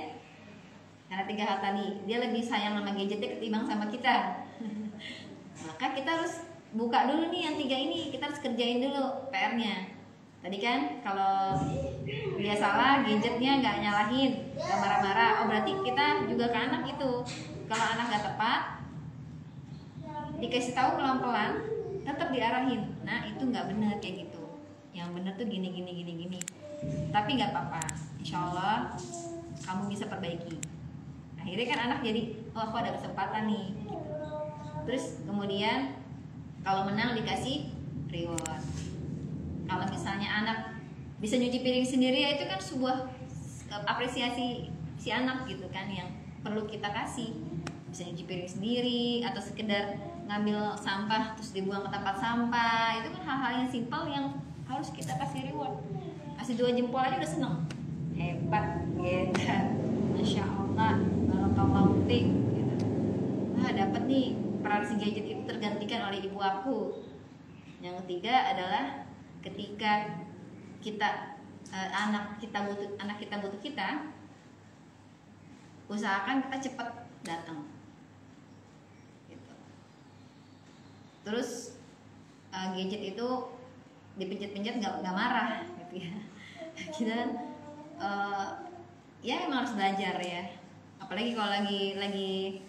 Karena 3 hal tadi, dia lebih sayang sama gadgetnya ketimbang sama kita. Maka kita harus buka dulu nih yang 3 ini, kita harus kerjain dulu PR-nya. Tadi kan kalau dia salah gadgetnya nggak nyalahin, nggak marah-marah, oh berarti kita juga ke anak itu. Kalau anak nggak tepat, dikasih tahu pelan-pelan, tetap diarahin. Nah itu nggak benar kayak gitu. Yang benar tuh gini. Tapi nggak apa-apa, insya Allah kamu bisa perbaiki. Akhirnya kan anak jadi, oh aku ada kesempatan nih gitu. Terus kemudian kalau menang dikasih reward. Kalau misalnya anak bisa nyuci piring sendiri, ya itu kan sebuah apresiasi si anak gitu kan, yang perlu kita kasih. bisa nyuci piring sendiri atau sekedar ngambil sampah terus dibuang ke tempat sampah. Itu kan hal-hal yang simpel yang harus kita kasih reward. Kasih 2 jempol aja udah seneng, hebat gitu. Masya Allah, barakallahu fiik gitu. Nah, dapat nih, peran si gadget itu tergantikan oleh ibu aku. Yang ketiga adalah ketika kita anak kita butuh kita, usahakan kita cepat datang gitu. Terus gadget itu dipencet-pencet nggak marah gitu ya. Kita ya emang harus belajar ya, apalagi kalau lagi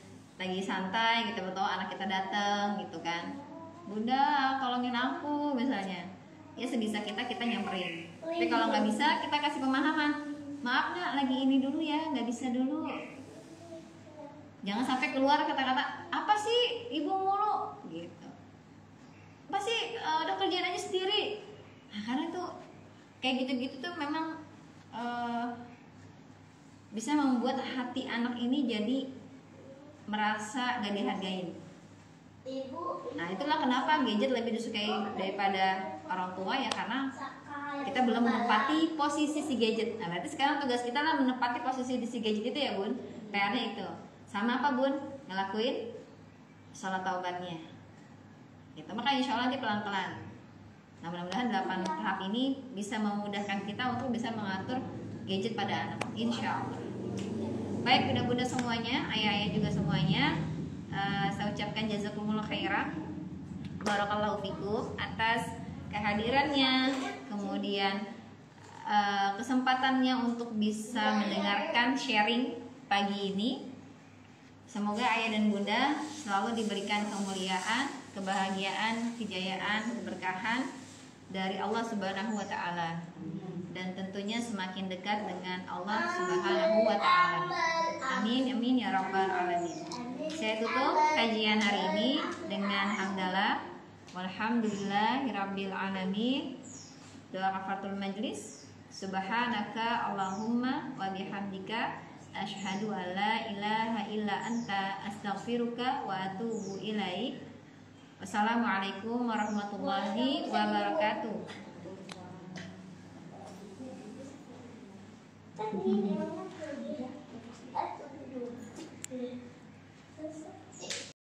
santai gitu, betul anak kita datang gitu kan, bunda tolongin aku misalnya, ya sebisa kita nyamperin. Tapi kalau nggak bisa, kita kasih pemahaman, maaf nak lagi ini dulu ya, nggak bisa dulu. Jangan sampai keluar kata-kata apa sih ibu mulu gitu, apa sih udah kerjain aja sendiri. Nah, karena tuh kayak gitu-gitu tuh memang bisa membuat hati anak ini jadi merasa gak dihargain. Nah, itulah kenapa gadget lebih disukai daripada orang tua ya, karena kita belum menempati posisi si gadget. Nah, berarti sekarang tugas kita lah menempati posisi di si gadget itu ya bun. PR-nya itu sama apa bun? Ngelakuin sholat taubatnya gitu. Maka insya Allah dia pelan-pelan. Nah, mudah-mudahan 8 tahap ini bisa memudahkan kita untuk bisa mengatur gadget pada anak, insya Allah. Baik bunda-bunda semuanya, ayah-ayah juga semuanya, saya ucapkan jazakumullah khairan, barakallahu fikum atas kehadirannya, kemudian kesempatannya untuk bisa mendengarkan sharing pagi ini. Semoga ayah dan bunda selalu diberikan kemuliaan, kebahagiaan, kejayaan, keberkahan dari Allah Subhanahu wa taala, dan tentunya semakin dekat dengan Allah Subhanahu wa taala. Amin amin ya rabbal alamin. Saya tutup kajian hari ini dengan hamdalah walhamdulillahirabbil alamin. Doa kafaratul majlis. Subhanaka Allahumma wa bihamdika asyhadu an la ilaha illa anta astaghfiruka wa atubu ilaik. Wassalamualaikum warahmatullahi wabarakatuh.